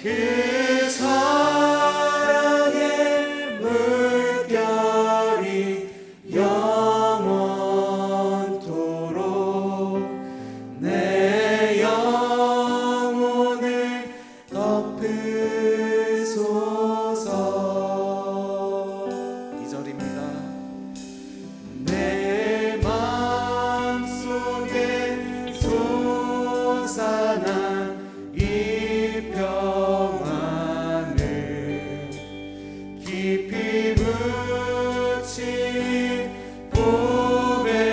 그 사랑의 물결이 영원토록 내 영혼을 덮으소서. 2절입니다. 내 마음속에 솟아난 이 평안을 깊이 묻힌 보배로다.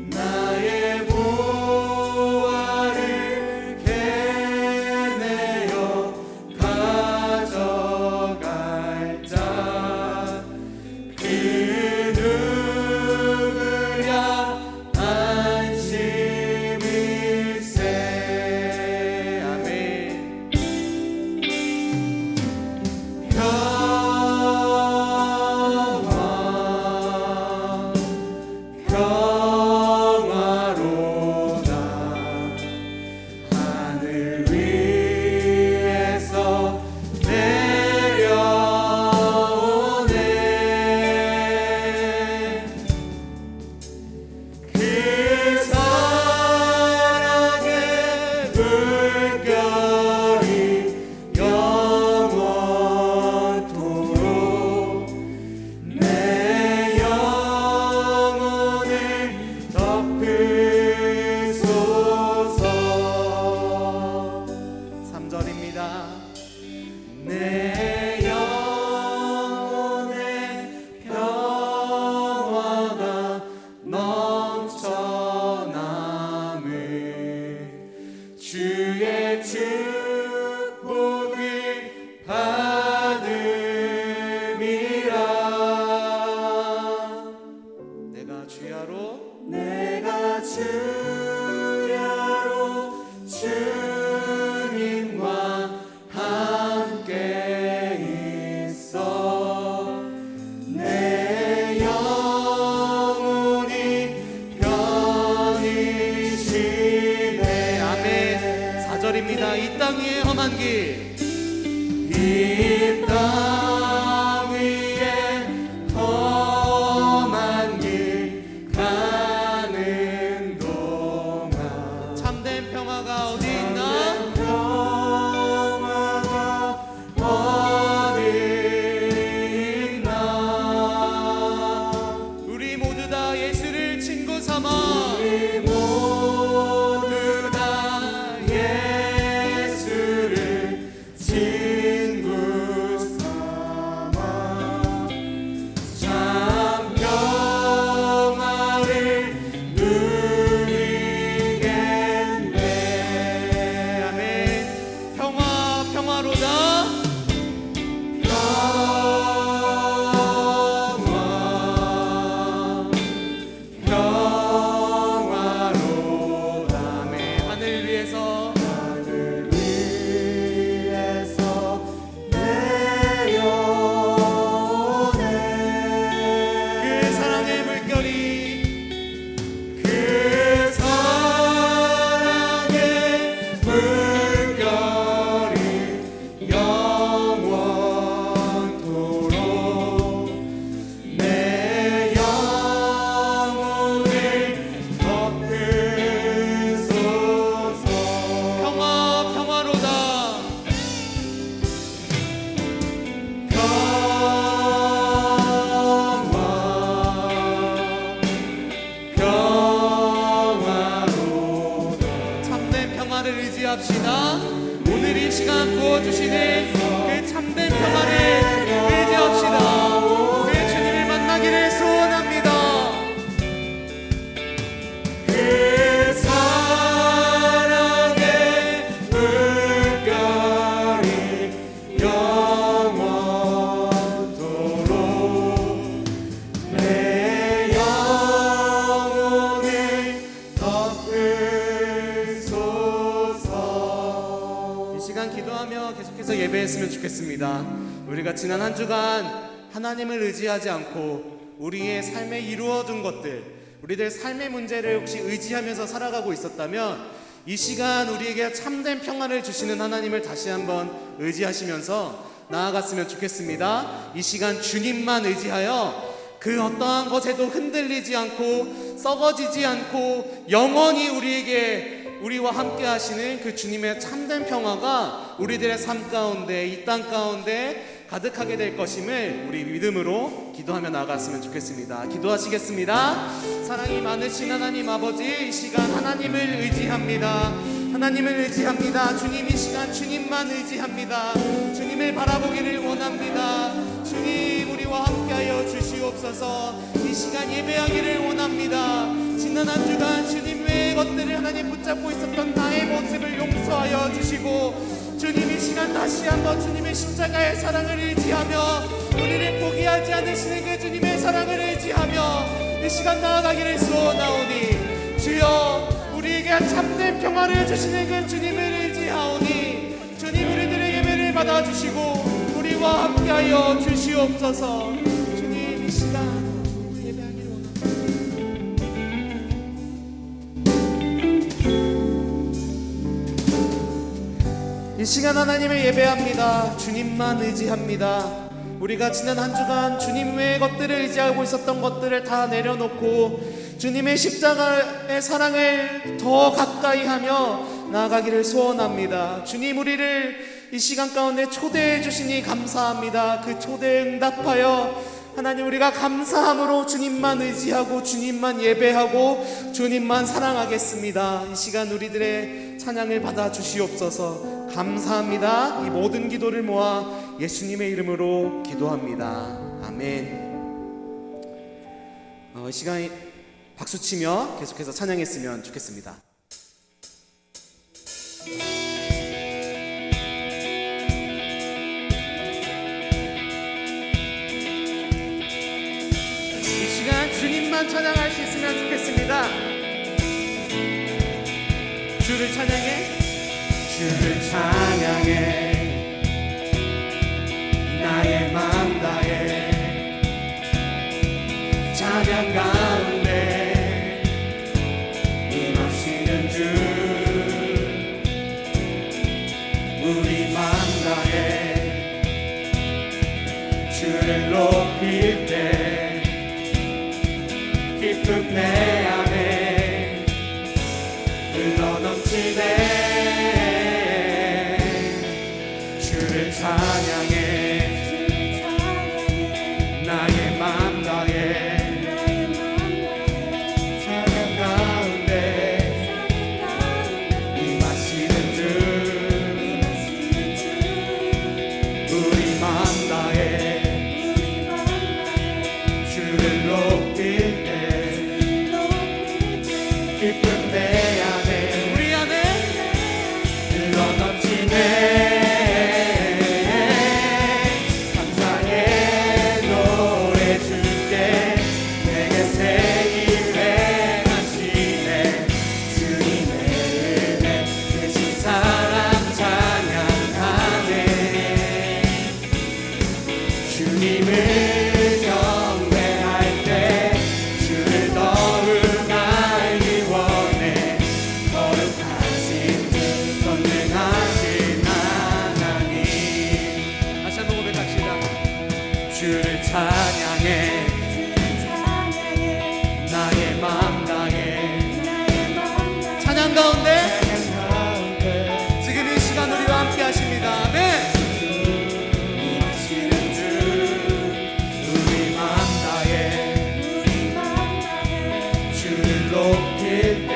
나의 보화를 캐내어 가져갈 자 그 누구랴 안심일세. 아멘. 평화로다. 하늘 위에서 내려오네. 그 사랑의 물결이 영원토록 내 영혼을 덮으소서. 3절입니다. 내 영혼의 평화가 넘쳐남을 주의 축복을 받음이라. 내가 주야로 주님과 함께 있어 내 영혼이 편히 쉬네. 아멘. 4절입니다. 이 땅 위에 험한 길, 이 땅 위에 험한 길 가는 동안 참된 평화가 어디 있나? 평화가 어디 있나? 우리 모두 다 예수를 친구 삼아 우리 모두 다 예수를 친구 삼아 참 평화를 누리겠네. 아멘. 평화로다. 평화로다. 아멘. 하늘 위에서 내려오네. 그 사랑의 물결이 그 사랑의 물결이 영원토록 내 영혼을 덮으소서. 평화로다. 평화로다. 참된 평화를 의지합시다. 오늘 이 시간 부어주시는 그 참된 평화를 의지합시다. 그 주님을 만나기를 소원합니다. 그 사랑의 물결이 영원토록 내 영혼을 덮으소서. 이 시간 기도하며 계속해서 예배했으면 좋겠습니다. 우리가 지난 한 주간 하나님을 의지하지 않고 우리의 삶에 이루어둔 것들, 우리들 삶의 문제를 혹시 의지하면서 살아가고 있었다면 이 시간 우리에게 참된 평안을 주시는 하나님을 다시 한번 의지하시면서 나아갔으면 좋겠습니다. 이 시간 주님만 의지하여 그 어떠한 것에도 흔들리지 않고 썩어지지 않고 영원히 우리와 함께 하시는 그 주님의 참된 평화가 우리들의 삶 가운데, 이 땅 가운데 가득하게 될 것임을 우리 믿음으로 기도하며 나아갔으면 좋겠습니다. 기도하시겠습니다. 사랑이 많으신 하나님 아버지, 이 시간 하나님을 의지합니다. 하나님을 의지합니다. 주님, 이 시간 주님만 의지합니다. 주님을 바라보기를 원합니다. 주님, 우리와 함께하여 주시옵소서. 이 시간 예배하기를 원합니다. 지난 한 주간 주님 외의 것들을 하나님 붙잡고 있었던 나의 모습을 용서하여 주시고, 주님 이 시간 다시 한번 주님의 십자가의 사랑을 의지하며 우리를 포기하지 않으시는 그 주님의 사랑을 의지하며 이 시간 나아가기를 소원하오니, 주여 우리에게 참된 평화를 주시는 그 주님을 의지하오니 주님 우리들의 예배를 받아주시고 우리와 함께하여 주시옵소서. 주님 이 시간 예배하기를 원합니다. 이 시간 하나님을 예배합니다. 주님만 의지합니다. 우리가 지난 한 주간 주님 외의 것들을 의지하고 있었던 것들을 다 내려놓고 주님의 십자가의 사랑을 더 가까이 하며 나아가기를 소원합니다. 주님 우리를 이 시간 가운데 초대해 주시니 감사합니다. 그 초대에 응답하여 하나님 우리가 감사함으로 주님만 의지하고 주님만 예배하고 주님만 사랑하겠습니다. 이 시간 우리들의 찬양을 받아 주시옵소서. 감사합니다. 이 모든 기도를 모아 예수님의 이름으로 기도합니다. 아멘. 이 시간 박수치며 계속해서 찬양했으면 좋겠습니다. 이 시간 주님만 찬양할 수 있으면 좋겠습니다. 주를 찬양해, 주를 찬양해, 나의 맘 다해 찬양 가운데 임하시는 주, 우리 맘 다해 주를 높일 때 기쁨 내 안에 흘러넘치네. 주를 찬양해, 나의 맘 다해 찬양 가운데 임하시는 주, 우리 맘 다해 주를 높일 때 기쁨 내 안에 우리 안에 흘러넘치네. 주를 찬양해, 나의 맘 다해 찬양 가운데 지금 이 시간 우리와 함께 하십니다. 아멘. 임하시는 주, 우리 맘 다해 주를 높일 때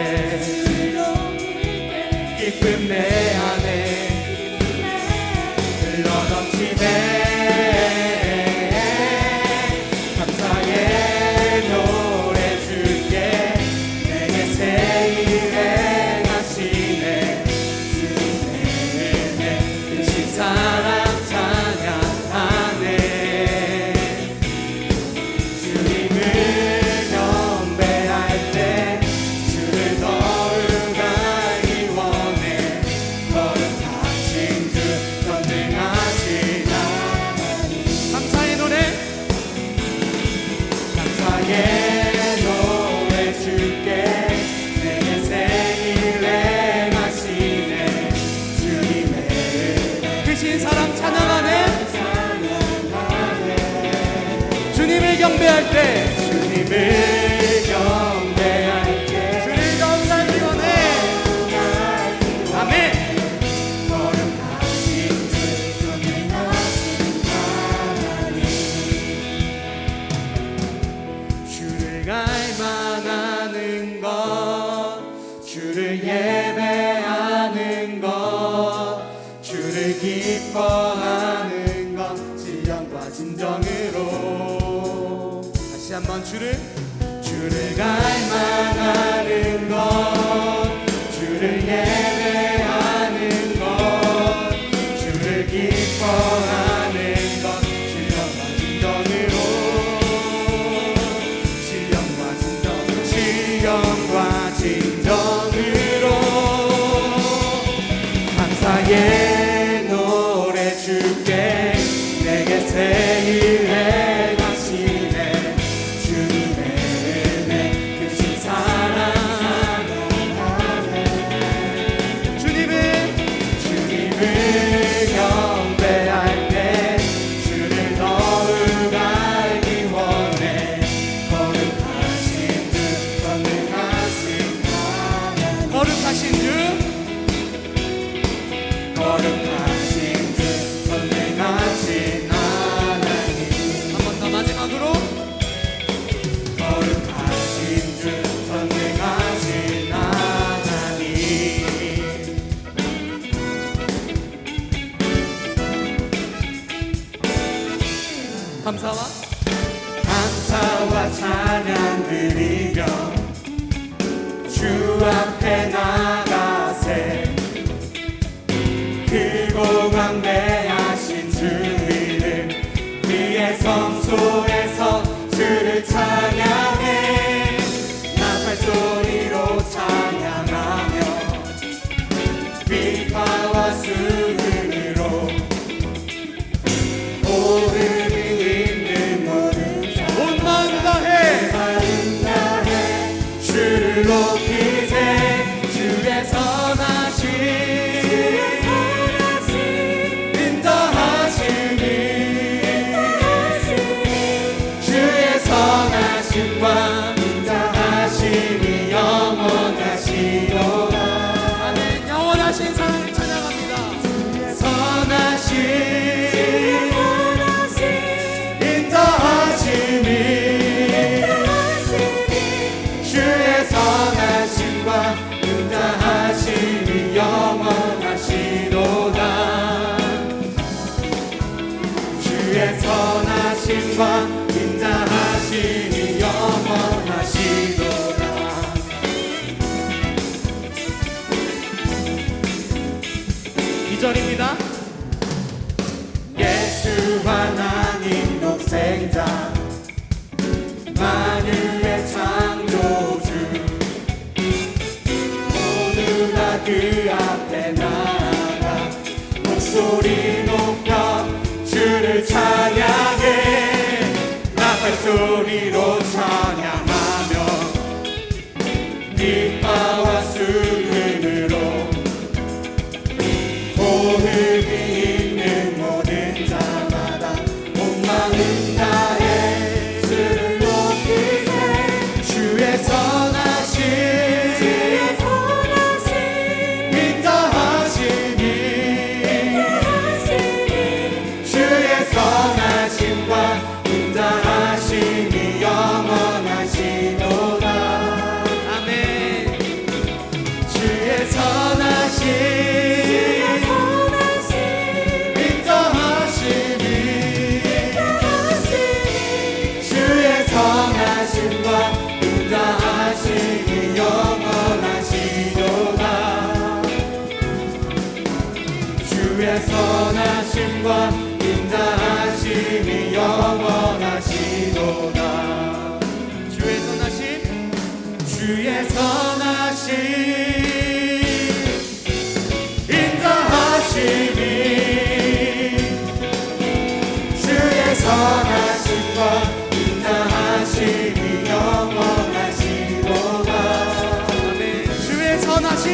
기쁨 내 안에 흘러넘치네. 예배하는 것, 주를 기뻐하는 것, 신령과 진정으로. 다시 한번 주를 갈망하는 것, 주를 예배하는 것, 주를 기뻐하는 것, 신령과 진정으로. 신령과 진정으로 감사의 노래 주께 내게 새 일해 가시네. 주님의 은혜 크신 사랑 주님을 경배할 때 주를 더욱 알기 원해. 거룩하신 주 선생하신 하나님. 한 번 더 마지막으로 거룩하신 주 선생하신 하나님. 감사와 찬양 드리며 주 앞에 나가세. 크고 광대하신 주 이름 그의 성소에서 주를 찬양해. 나팔 소리로 찬양하며 비파와 수금으로 오름이 있는 모든 온 마음 다해 주를 높이세. 주의 선하신 인도하심이 주의 선하심과 인도하심이 영원하시도다. 아멘. 영원하신 사랑을 찬양합니다. 선하신 인도하심이 주의 선하심과 인자하심이 영원하시도다. 주의 선하심과 인자하심이 영원하시도다. 2절입니다. 예수 하나님 독생자 만유의 창조주 모두 다 그 앞에 나아가 목소리 높여 주를 찬양해. 나팔 소리로 찬양하며 빛바와 수금으로 호흡이 있는 모든 자마다 온 마음 다해 주를 높이세. 주의 선하신 인자하심이 주의 선하심과 인자하심이 영원하시도다. 아멘. 주의 선하심 인자하심이 주의 선하심과 인자하심이 영원하시도다. 주의 선하심과 인자하심이 영원하시도다. 주의 선하심 주의 선하심 인자하심이 주의 선하심과 인자하심이 영원하시도다. 아멘. 주의 선하심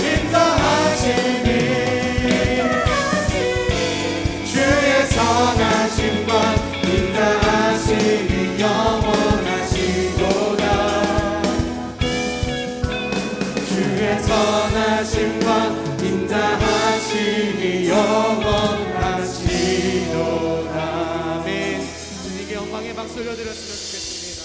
인자하심이 주의 선하심과 인자하심이 영원하시도다. 주의 선하심과 인자하심이 영원하시도다. 아멘. 주님께 영광의 박수 올려드렸으면 좋겠습니다.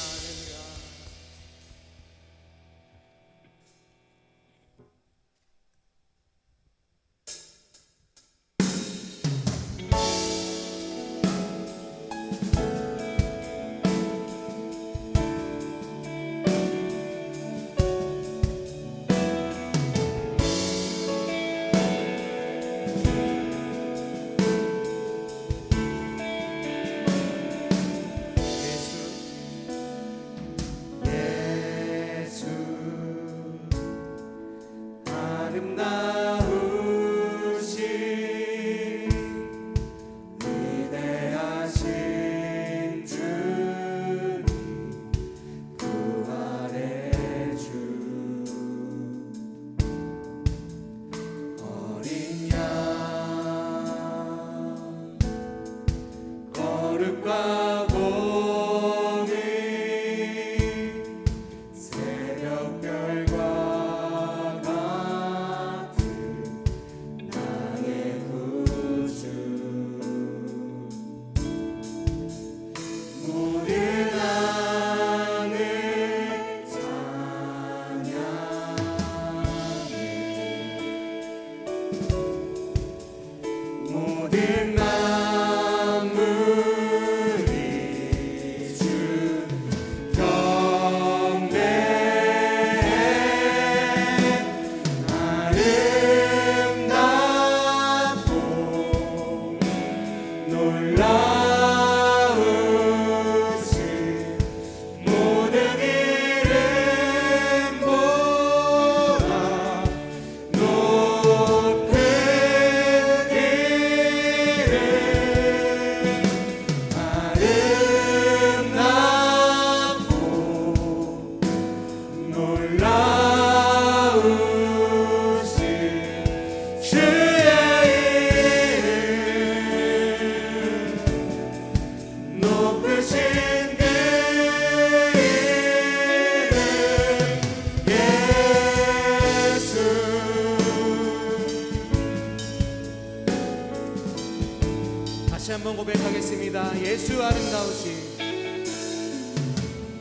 한번 고백하겠습니다. 예수 아름다우신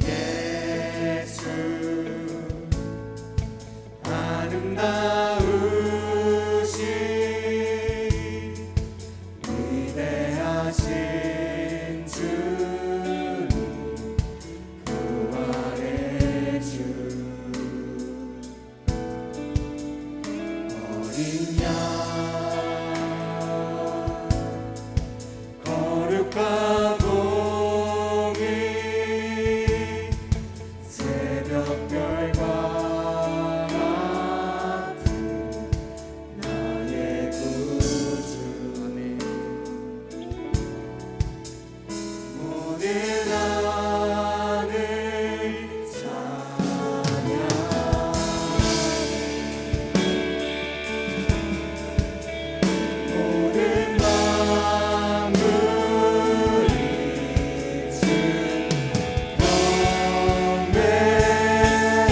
예수 아름다우신 위대하신 주님 부활의 주 어린 양 거룩한 공의 새벽별과 같은 나의 구주 아멘. 모든 하늘 찬양 모든 만물이 주 경배해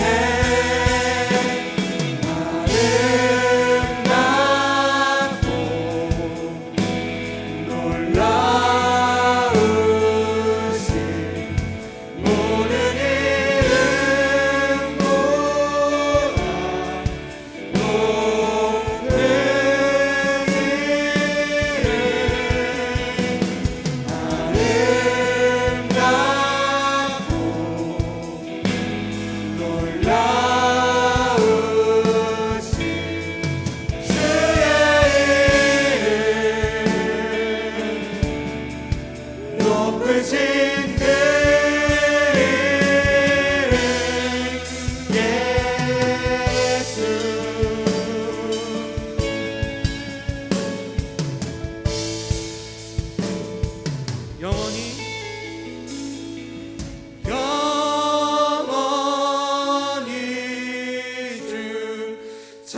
아름답고 놀라우신 모든 이름 보아 높은 아름답고 놀라우신 주의 이름 높으신 그 이름 예수 영원히 영원히 주 찬양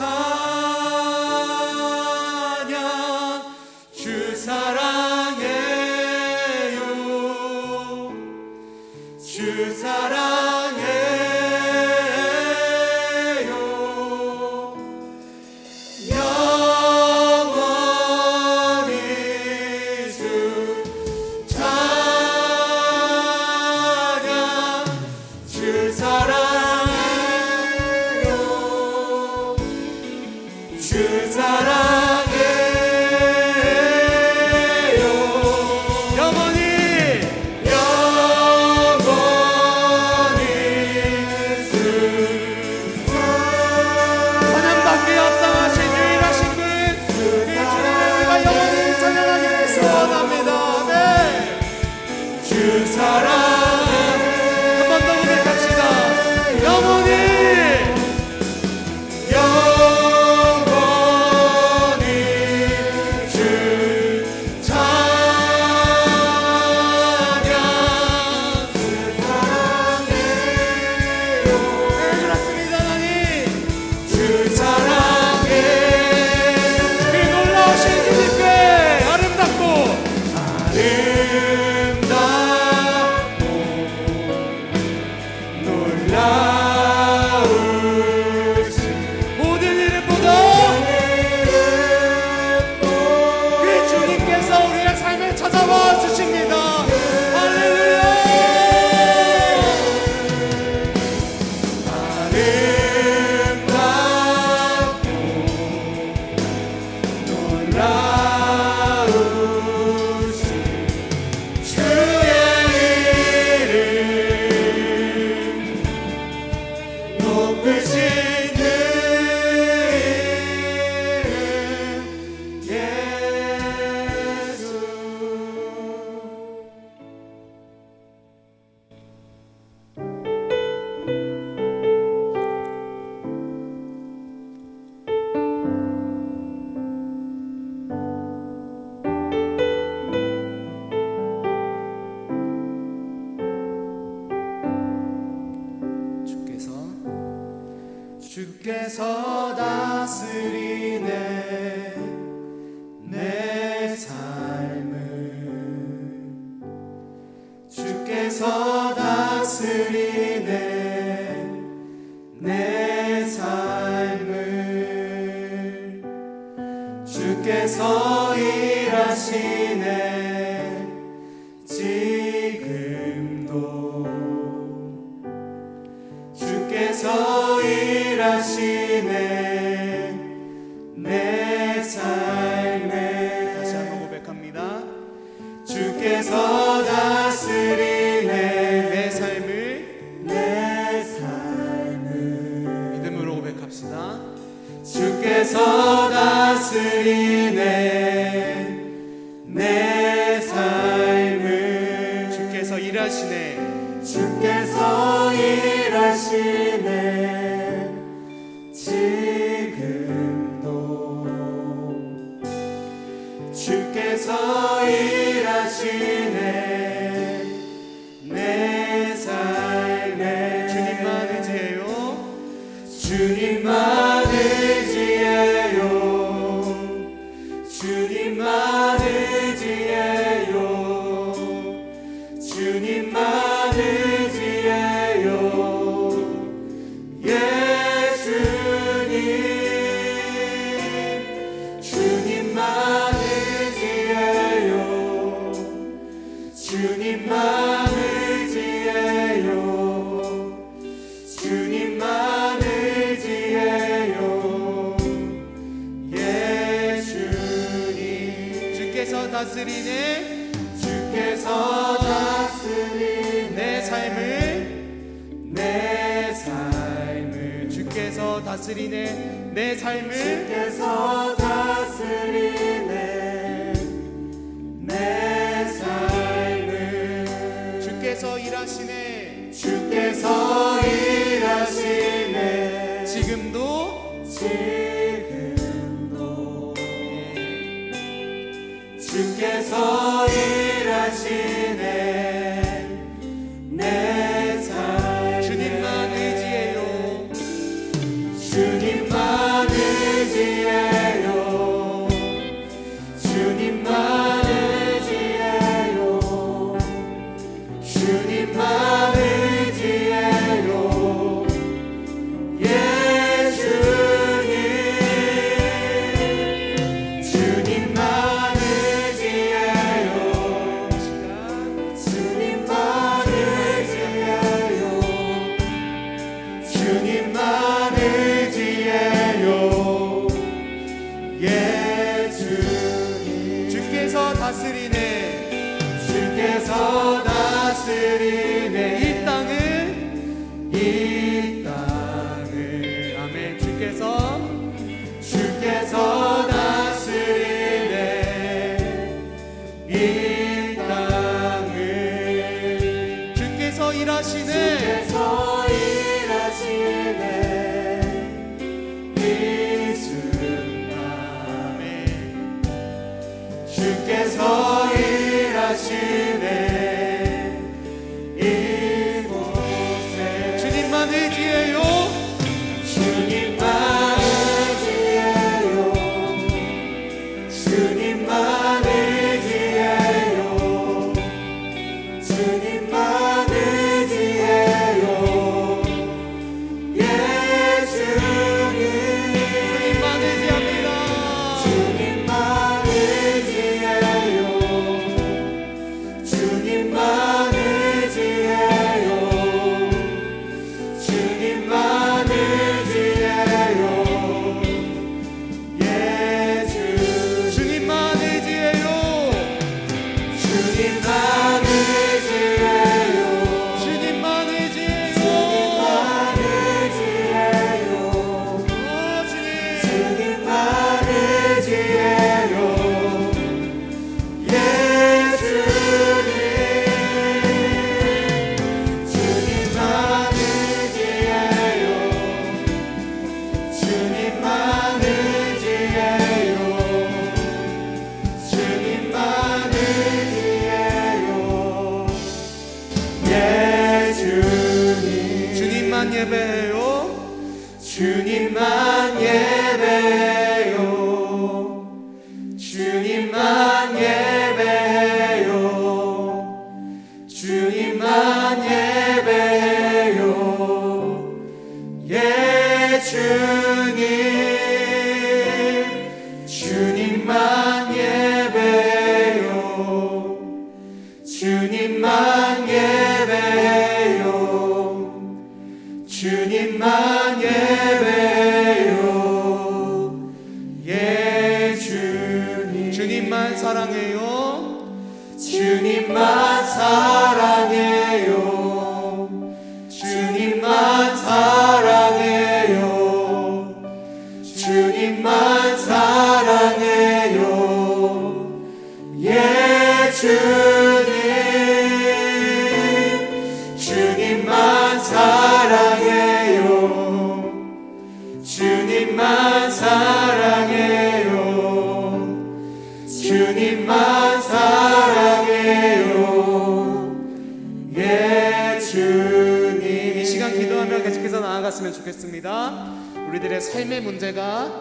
주 사랑해요 주 사랑해요 영원히 주 찬양 주 사랑해요 주 사랑해요 영원히 영원히 주 찬양받기에 합당하신 유일하신 분 그 주님을 우리가 영원히 찬양하기를 소원합니다. 아멘. 주 사랑 한 번 더 고백합시다. 영원히 영원히 주 찬양 주 사랑해요 네 그렇습니다. 하나님 주 사랑해 그 놀라우신 주님께 아름답고 놀라우신 모든 이름보다 그 주님께서 우리의 삶에 찾아와 주십니다. 할렐루야 아름답고 놀라우신 주의 이름 높으신 그 이름 예수 주께서 다스리네 내 삶을 주께서 다스리네 내 삶을 주께서 일하시네 주께서 일하시네 내 삶에. 다시 한번 고백합니다. 주께서 다스리네 내 삶을 내 삶을. 믿음으로 고백합시다. 주께서 다스리네 내 삶을. 주께서 일하시네. 주께서 일하시네 지금도. 주께서 일하시네 내 삶에. 주님만 의지해요. 주님만 의지해요. 주님만 의지해요. 주님만 의지해요. 예 주님. 주님만 의지해요. 주님만 의지해요. 주님만 의지해요. 예 주님. 주께서 다스리네. 주께서 다스리네 내 삶을 내 삶을. 주께서 다스리네. 내 삶을 주께서 다스리네 내 삶을. 주께서 일하시네. 주께서 일하시네 지금도 지금도. 주께서 일하시네 내 삶. 주님만 의지해요. 주님만 의지해요. 주님만 의지해요. 주님만 의지해요. 예 주님. 주님만 의지해요. 주님만 의지해요. 주님만 의지해요. 예 주님. 주께서 다스리네. 주께서 다스리네 이 땅을 이 땅을. 아멘. 주께서 다스리네 이 땅을. 주께서 일하시네. 주께서 일하시네 이 순간. 아멘. 주께서 일하시네 이곳에. 주님만 의지해요. 주님만 의지해요. 주님만 의지해요. 주님만 의지해요. 예 주님. 주님만 의지합니다. 주님만 의지해요. 주님만 의지해요. 주님만 의지해요. 예 주님. 주님만 의지해요. 주님만 의지해요. 주님만 의지해요. 주님만 의지해요. 주님. 주님만 의지해요. 예 주님. 주님만 의지해요. 주님만 의지해요. 주님만 의지해요. 예 주님. 주님만 예배해요. 주님만 예배해요. 주님만 예배해요. 주님만 예배해요. 예 주님. 주님만 예배해요. 주님만 예배해요. 주님 사랑해요. 주님만 사랑해요. 주님만 사랑해요. 주님만 사랑해요. 예 주님. 주님만 사랑해요. 주님만 사랑해요. 주님만 사랑해요. 예 주님. 이 시간 기도하며 계속해서 나아갔으면 좋겠습니다. 우리들의 삶의 문제가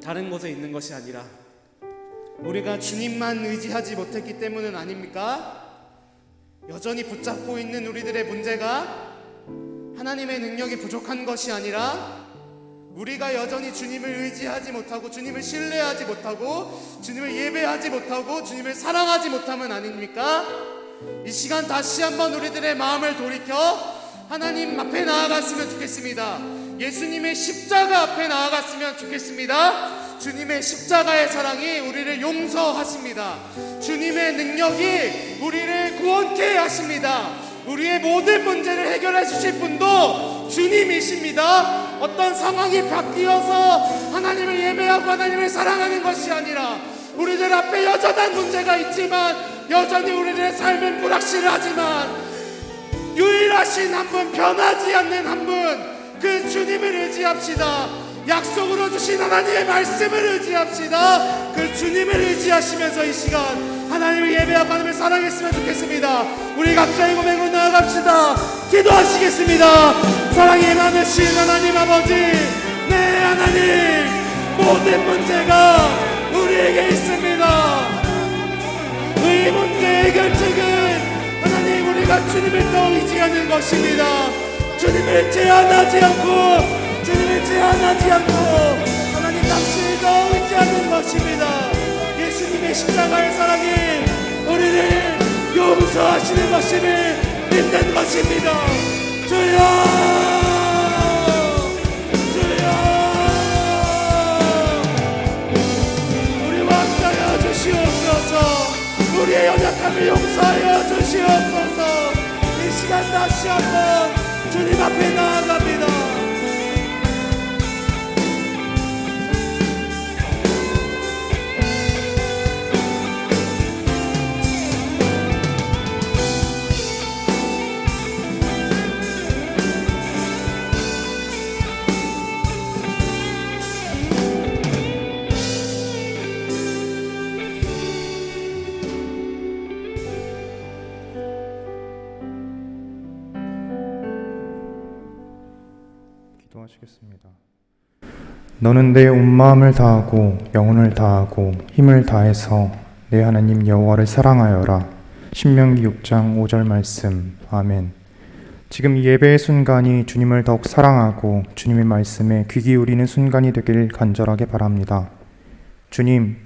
다른 곳에 있는 것이 아니라 우리가 주님만 의지하지 못했기 때문은 아닙니까? 여전히 붙잡고 있는 우리들의 문제가 하나님의 능력이 부족한 것이 아니라 우리가 여전히 주님을 의지하지 못하고 주님을 신뢰하지 못하고 주님을 예배하지 못하고 주님을 사랑하지 못함은 아닙니까? 이 시간 다시 한번 우리들의 마음을 돌이켜 하나님 앞에 나아갔으면 좋겠습니다. 예수님의 십자가 앞에 나아갔으면 좋겠습니다. 주님의 십자가의 사랑이 우리를 용서하십니다. 주님의 능력이 우리를 구원케 하십니다. 우리의 모든 문제를 해결해 주실 분도 주님이십니다. 어떤 상황이 바뀌어서 하나님을 예배하고 하나님을 사랑하는 것이 아니라 우리들 앞에 여전한 문제가 있지만 여전히 우리들의 삶은 불확실하지만 유일하신 한 분, 변하지 않는 한 분, 그 주님을 의지합시다. 약속으로 주신 하나님의 말씀을 의지합시다. 그 주님을 의지하시면서 이 시간 하나님을 예배하고 하나님을 사랑했으면 좋겠습니다. 우리 각자의 고백으로 나아갑시다. 기도하시겠습니다. 사랑이 많으신 하나님 아버지, 네 하나님, 모든 문제가 우리에게 있습니다. 이 문제 해결책은 하나님, 우리가 주님을 더 의지하는 것입니다. 주님을 제한하지 않고 하나님 당신을 더 의지하는 것입니다. 예수님의 십자가의 사랑이 우리를 용서하시는 것임을 믿는 것입니다. 주여, 주여, 우리와 함께하여 주시옵소서. 우리의 연약함을 용서하여 주시옵소서. 이 시간 다시 한번 주님 앞에 나아갑니다. 기도하시겠습니다. 너는 내 온 마음을 다하고 영혼을 다하고 힘을 다해서 내 하나님 여호와를 사랑하여라. 신명기 6장 5절 말씀. 아멘. 지금 이 예배의 순간이 주님을 더욱 사랑하고 주님의 말씀에 귀 기울이는 순간이 되길 간절하게 바랍니다. 주님,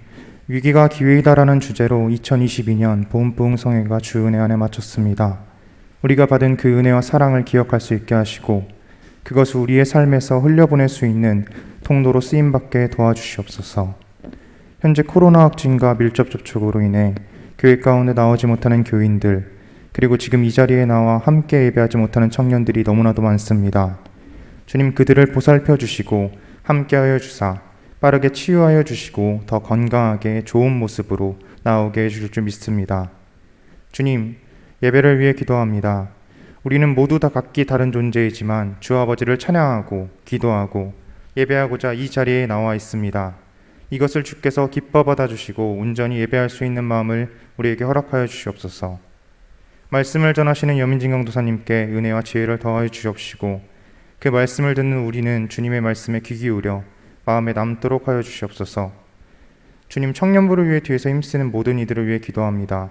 위기가 기회이다라는 주제로 2022년 보훈부흥성회가 주은혜 안에 마쳤습니다. 우리가 받은 그 은혜와 사랑을 기억할 수 있게 하시고 그것을 우리의 삶에서 흘려보낼 수 있는 통로로 쓰임받게 도와주시옵소서. 현재 코로나 확진과 밀접 접촉으로 인해 교회 가운데 나오지 못하는 교인들, 그리고 지금 이 자리에 나와 함께 예배하지 못하는 청년들이 너무나도 많습니다. 주님, 그들을 보살펴 주시고 함께하여 주사 빠르게 치유하여 주시고 더 건강하게 좋은 모습으로 나오게 해주실 줄 믿습니다. 주님, 예배를 위해 기도합니다. 우리는 모두 다 각기 다른 존재이지만 주 아버지를 찬양하고 기도하고 예배하고자 이 자리에 나와 있습니다. 이것을 주께서 기뻐 받아주시고 온전히 예배할 수 있는 마음을 우리에게 허락하여 주시옵소서. 말씀을 전하시는 여민진 강도사님께 은혜와 지혜를 더하여 주시옵시고 그 말씀을 듣는 우리는 주님의 말씀에 귀 기울여 마음에 남도록 하여 주시옵소서. 주님, 청년부를 위해 뒤에서 힘쓰는 모든 이들을 위해 기도합니다.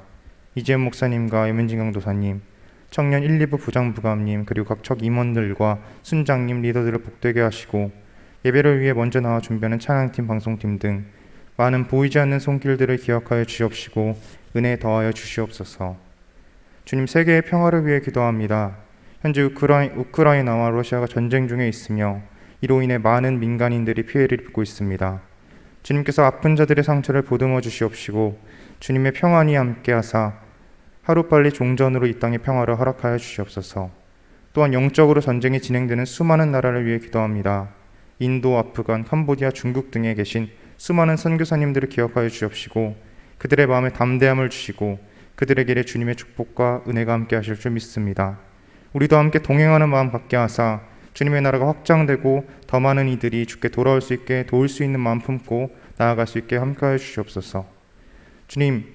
이재현 목사님과 여민진 강도사님, 청년 1, 2부 부장부감님, 그리고 각 척 임원들과 순장님, 리더들을 복되게 하시고 예배를 위해 먼저 나와 준비하는 찬양팀, 방송팀 등 많은 보이지 않는 손길들을 기억하여 주시옵시고 은혜 더하여 주시옵소서. 주님, 세계의 평화를 위해 기도합니다. 현재 우크라이나와 러시아가 전쟁 중에 있으며 이로 인해 많은 민간인들이 피해를 입고 있습니다. 주님께서 아픈 자들의 상처를 보듬어 주시옵시고 주님의 평안이 함께하사 하루빨리 종전으로 이 땅의 평화를 허락하여 주시옵소서. 또한 영적으로 전쟁이 진행되는 수많은 나라를 위해 기도합니다. 인도, 아프간, 캄보디아, 중국 등에 계신 수많은 선교사님들을 기억하여 주옵시고 그들의 마음에 담대함을 주시고 그들에게 주님의 축복과 은혜가 함께 하실 줄 믿습니다. 우리도 함께 동행하는 마음 갖게 하사 주님의 나라가 확장되고 더 많은 이들이 주께 돌아올 수 있게 도울 수 있는 마음 품고 나아갈 수 있게 함께하여 주시옵소서. 주님,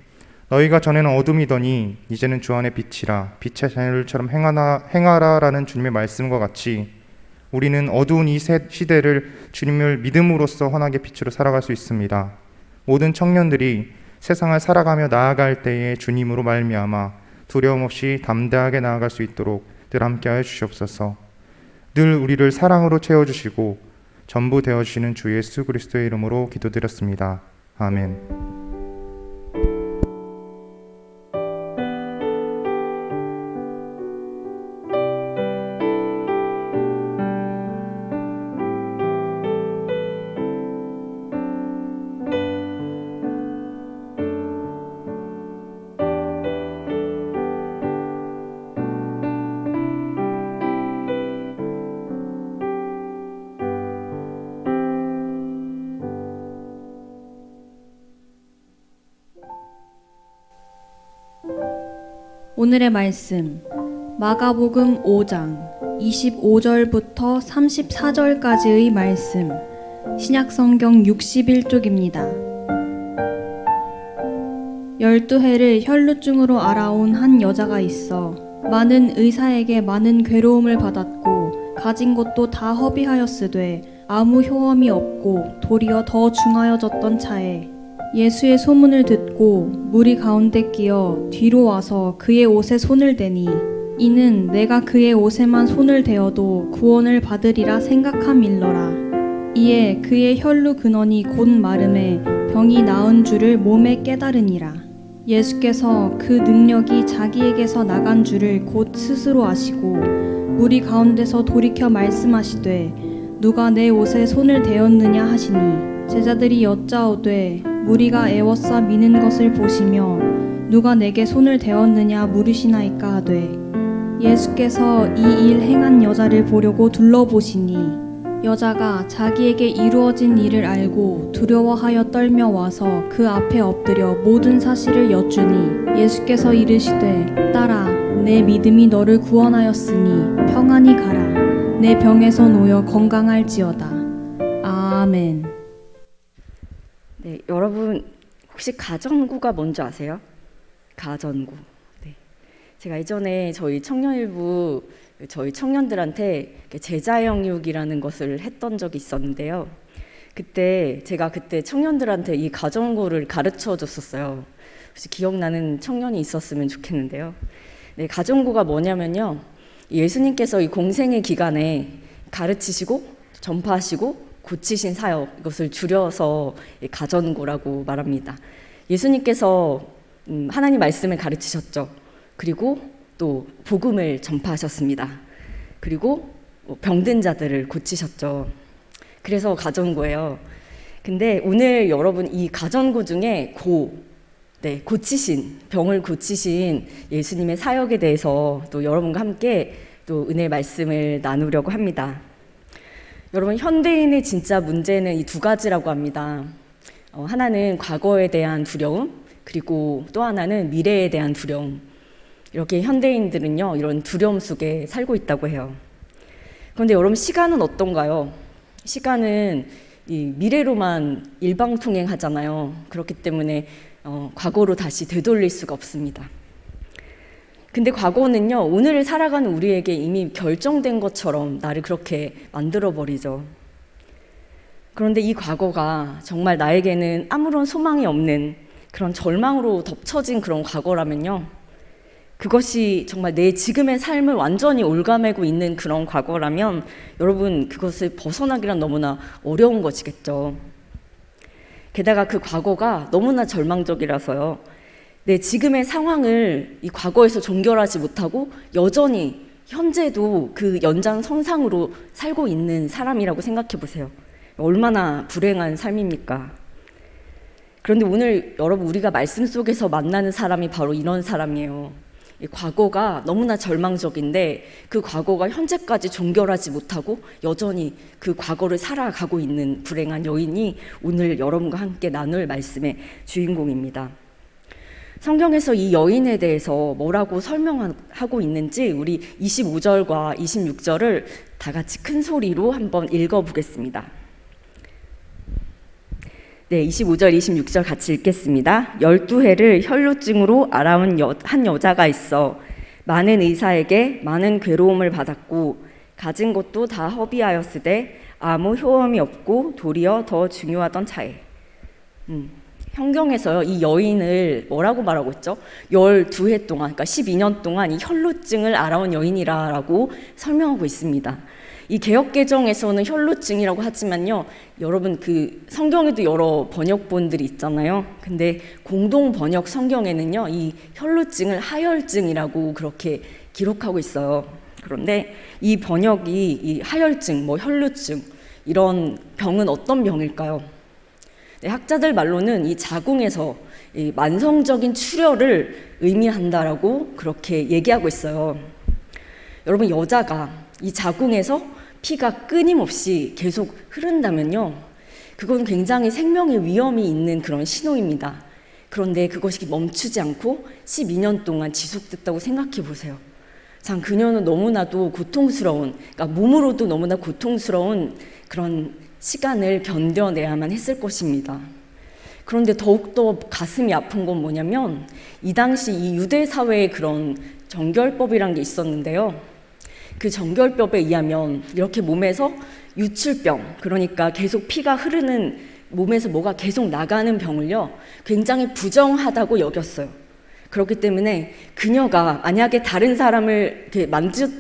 너희가 전에는 어둠이더니 이제는 주 안에 빛이라, 빛의 자녀들처럼 행하라라는 주님의 말씀과 같이 우리는 어두운 이 시대를 주님을 믿음으로써 환하게 빛으로 살아갈 수 있습니다. 모든 청년들이 세상을 살아가며 나아갈 때에 주님으로 말미암아 두려움 없이 담대하게 나아갈 수 있도록 늘 함께하여 주시옵소서. 늘 우리를 사랑으로 채워주시고 전부 되어주시는 주 예수 그리스도의 이름으로 기도드렸습니다. 아멘. 오늘의 말씀 마가복음 5장 25절부터 34절까지의 말씀 신약성경 61쪽입니다. 12해를 혈루증으로 알아온 한 여자가 있어 많은 의사에게 많은 괴로움을 받았고 가진 것도 다 허비하였으되 아무 효험이 없고 도리어 더 중하여졌던 차에 예수의 소문을 듣고 무리 가운데 끼어 뒤로 와서 그의 옷에 손을 대니 이는 내가 그의 옷에만 손을 대어도 구원을 받으리라 생각함일러라. 이에 그의 혈루 근원이 곧 마름에 병이 나은 줄을 몸에 깨달으니라. 예수께서 그 능력이 자기에게서 나간 줄을 곧 스스로 아시고 무리 가운데서 돌이켜 말씀하시되 누가 내 옷에 손을 대었느냐 하시니 제자들이 여짜오되 무리가 애워싸 미는 것을 보시며 누가 내게 손을 대었느냐 물으시나이까 하되 예수께서 이 일 행한 여자를 보려고 둘러보시니 여자가 자기에게 이루어진 일을 알고 두려워하여 떨며 와서 그 앞에 엎드려 모든 사실을 여쭈니 예수께서 이르시되 딸아 내 믿음이 너를 구원하였으니 평안히 가라 내 병에서 놓여 건강할지어다. 아멘. 네, 여러분 혹시 가전구가 뭔지 아세요? 가전구. 네. 제가 이전에 저희 청년일부 저희 청년들한테 제자 영육이라는 것을 했던 적이 있었는데요. 제가 그때 청년들한테 이 가전구를 가르쳐 줬었어요. 혹시 기억나는 청년이 있었으면 좋겠는데요. 네, 가전구가 뭐냐면요. 예수님께서 이 공생의 기간에 가르치시고 전파하시고 고치신 사역, 이것을 줄여서 가전구라고 말합니다. 예수님께서 하나님 말씀을 가르치셨죠. 그리고 또 복음을 전파하셨습니다. 그리고 병든 자들을 고치셨죠. 그래서 가전구예요. 근데 오늘 여러분 이 가전구 중에 고치신, 병을 고치신 예수님의 사역에 대해서 또 여러분과 함께 또 은혜의 말씀을 나누려고 합니다. 여러분 현대인의 진짜 문제는 이 두 가지라고 합니다. 하나는 과거에 대한 두려움, 그리고 또 하나는 미래에 대한 두려움. 이렇게 현대인들은요 이런 두려움 속에 살고 있다고 해요. 그런데 여러분 시간은 어떤가요? 시간은 이 미래로만 일방통행하잖아요. 그렇기 때문에 과거로 다시 되돌릴 수가 없습니다. 근데 과거는요 오늘을 살아가는 우리에게 이미 결정된 것처럼 나를 그렇게 만들어버리죠. 그런데 이 과거가 정말 나에게는 아무런 소망이 없는 그런 절망으로 덮쳐진 그런 과거라면요, 그것이 정말 내 지금의 삶을 완전히 올가매고 있는 그런 과거라면 여러분 그것을 벗어나기란 너무나 어려운 것이겠죠. 게다가 그 과거가 너무나 절망적이라서요, 내 지금의 상황을 이 과거에서 종결하지 못하고 여전히 현재도 그 연장선상으로 살고 있는 사람이라고 생각해 보세요. 얼마나 불행한 삶입니까? 그런데 오늘 여러분 우리가 말씀 속에서 만나는 사람이 바로 이런 사람이에요. 이 과거가 너무나 절망적인데 그 과거가 현재까지 종결하지 못하고 여전히 그 과거를 살아가고 있는 불행한 여인이 오늘 여러분과 함께 나눌 말씀의 주인공입니다. 성경에서 이 여인에 대해서 뭐라고 설명하고 있는지 우리 25절과 26절을 다 같이 큰 소리로 한번 읽어보겠습니다. 네, 25절, 26절 같이 읽겠습니다. 12해를 혈루증으로 앓아온 한 여자가 있어 많은 의사에게 많은 괴로움을 받았고 가진 것도 다 허비하였으되 아무 효험이 없고 도리어 더 중요하던 차에. 성경에서요, 이 여인을 뭐라고 말하고 있죠? 12해 동안, 그러니까 12년 동안 이 혈루증을 앓아온 여인이라고 설명하고 있습니다. 이 개역개정에서는 혈루증이라고 하지만요, 여러분 그 성경에도 여러 번역본들이 있잖아요. 근데 공동 번역 성경에는요, 이 혈루증을 하혈증이라고 그렇게 기록하고 있어요. 그런데 이 번역이 이 하혈증, 뭐 혈루증 이런 병은 어떤 병일까요? 네, 학자들 말로는 이 자궁에서 이 만성적인 출혈을 의미한다라고 그렇게 얘기하고 있어요. 여러분 여자가 이 자궁에서 피가 끊임없이 계속 흐른다면요, 그건 굉장히 생명의 위험이 있는 그런 신호입니다. 그런데 그것이 멈추지 않고 12년 동안 지속됐다고 생각해 보세요. 참 그녀는 너무나도 고통스러운, 그러니까 몸으로도 너무나 고통스러운 그런 시간을 견뎌내야만 했을 것입니다. 그런데 더욱더 가슴이 아픈 건 뭐냐면 이 당시 이 유대 사회에 그런 정결법이란 게 있었는데요. 그 정결법에 의하면 이렇게 몸에서 유출병, 그러니까 계속 피가 흐르는 몸에서 뭐가 계속 나가는 병을요, 굉장히 부정하다고 여겼어요. 그렇기 때문에 그녀가 만약에 다른 사람을 이렇게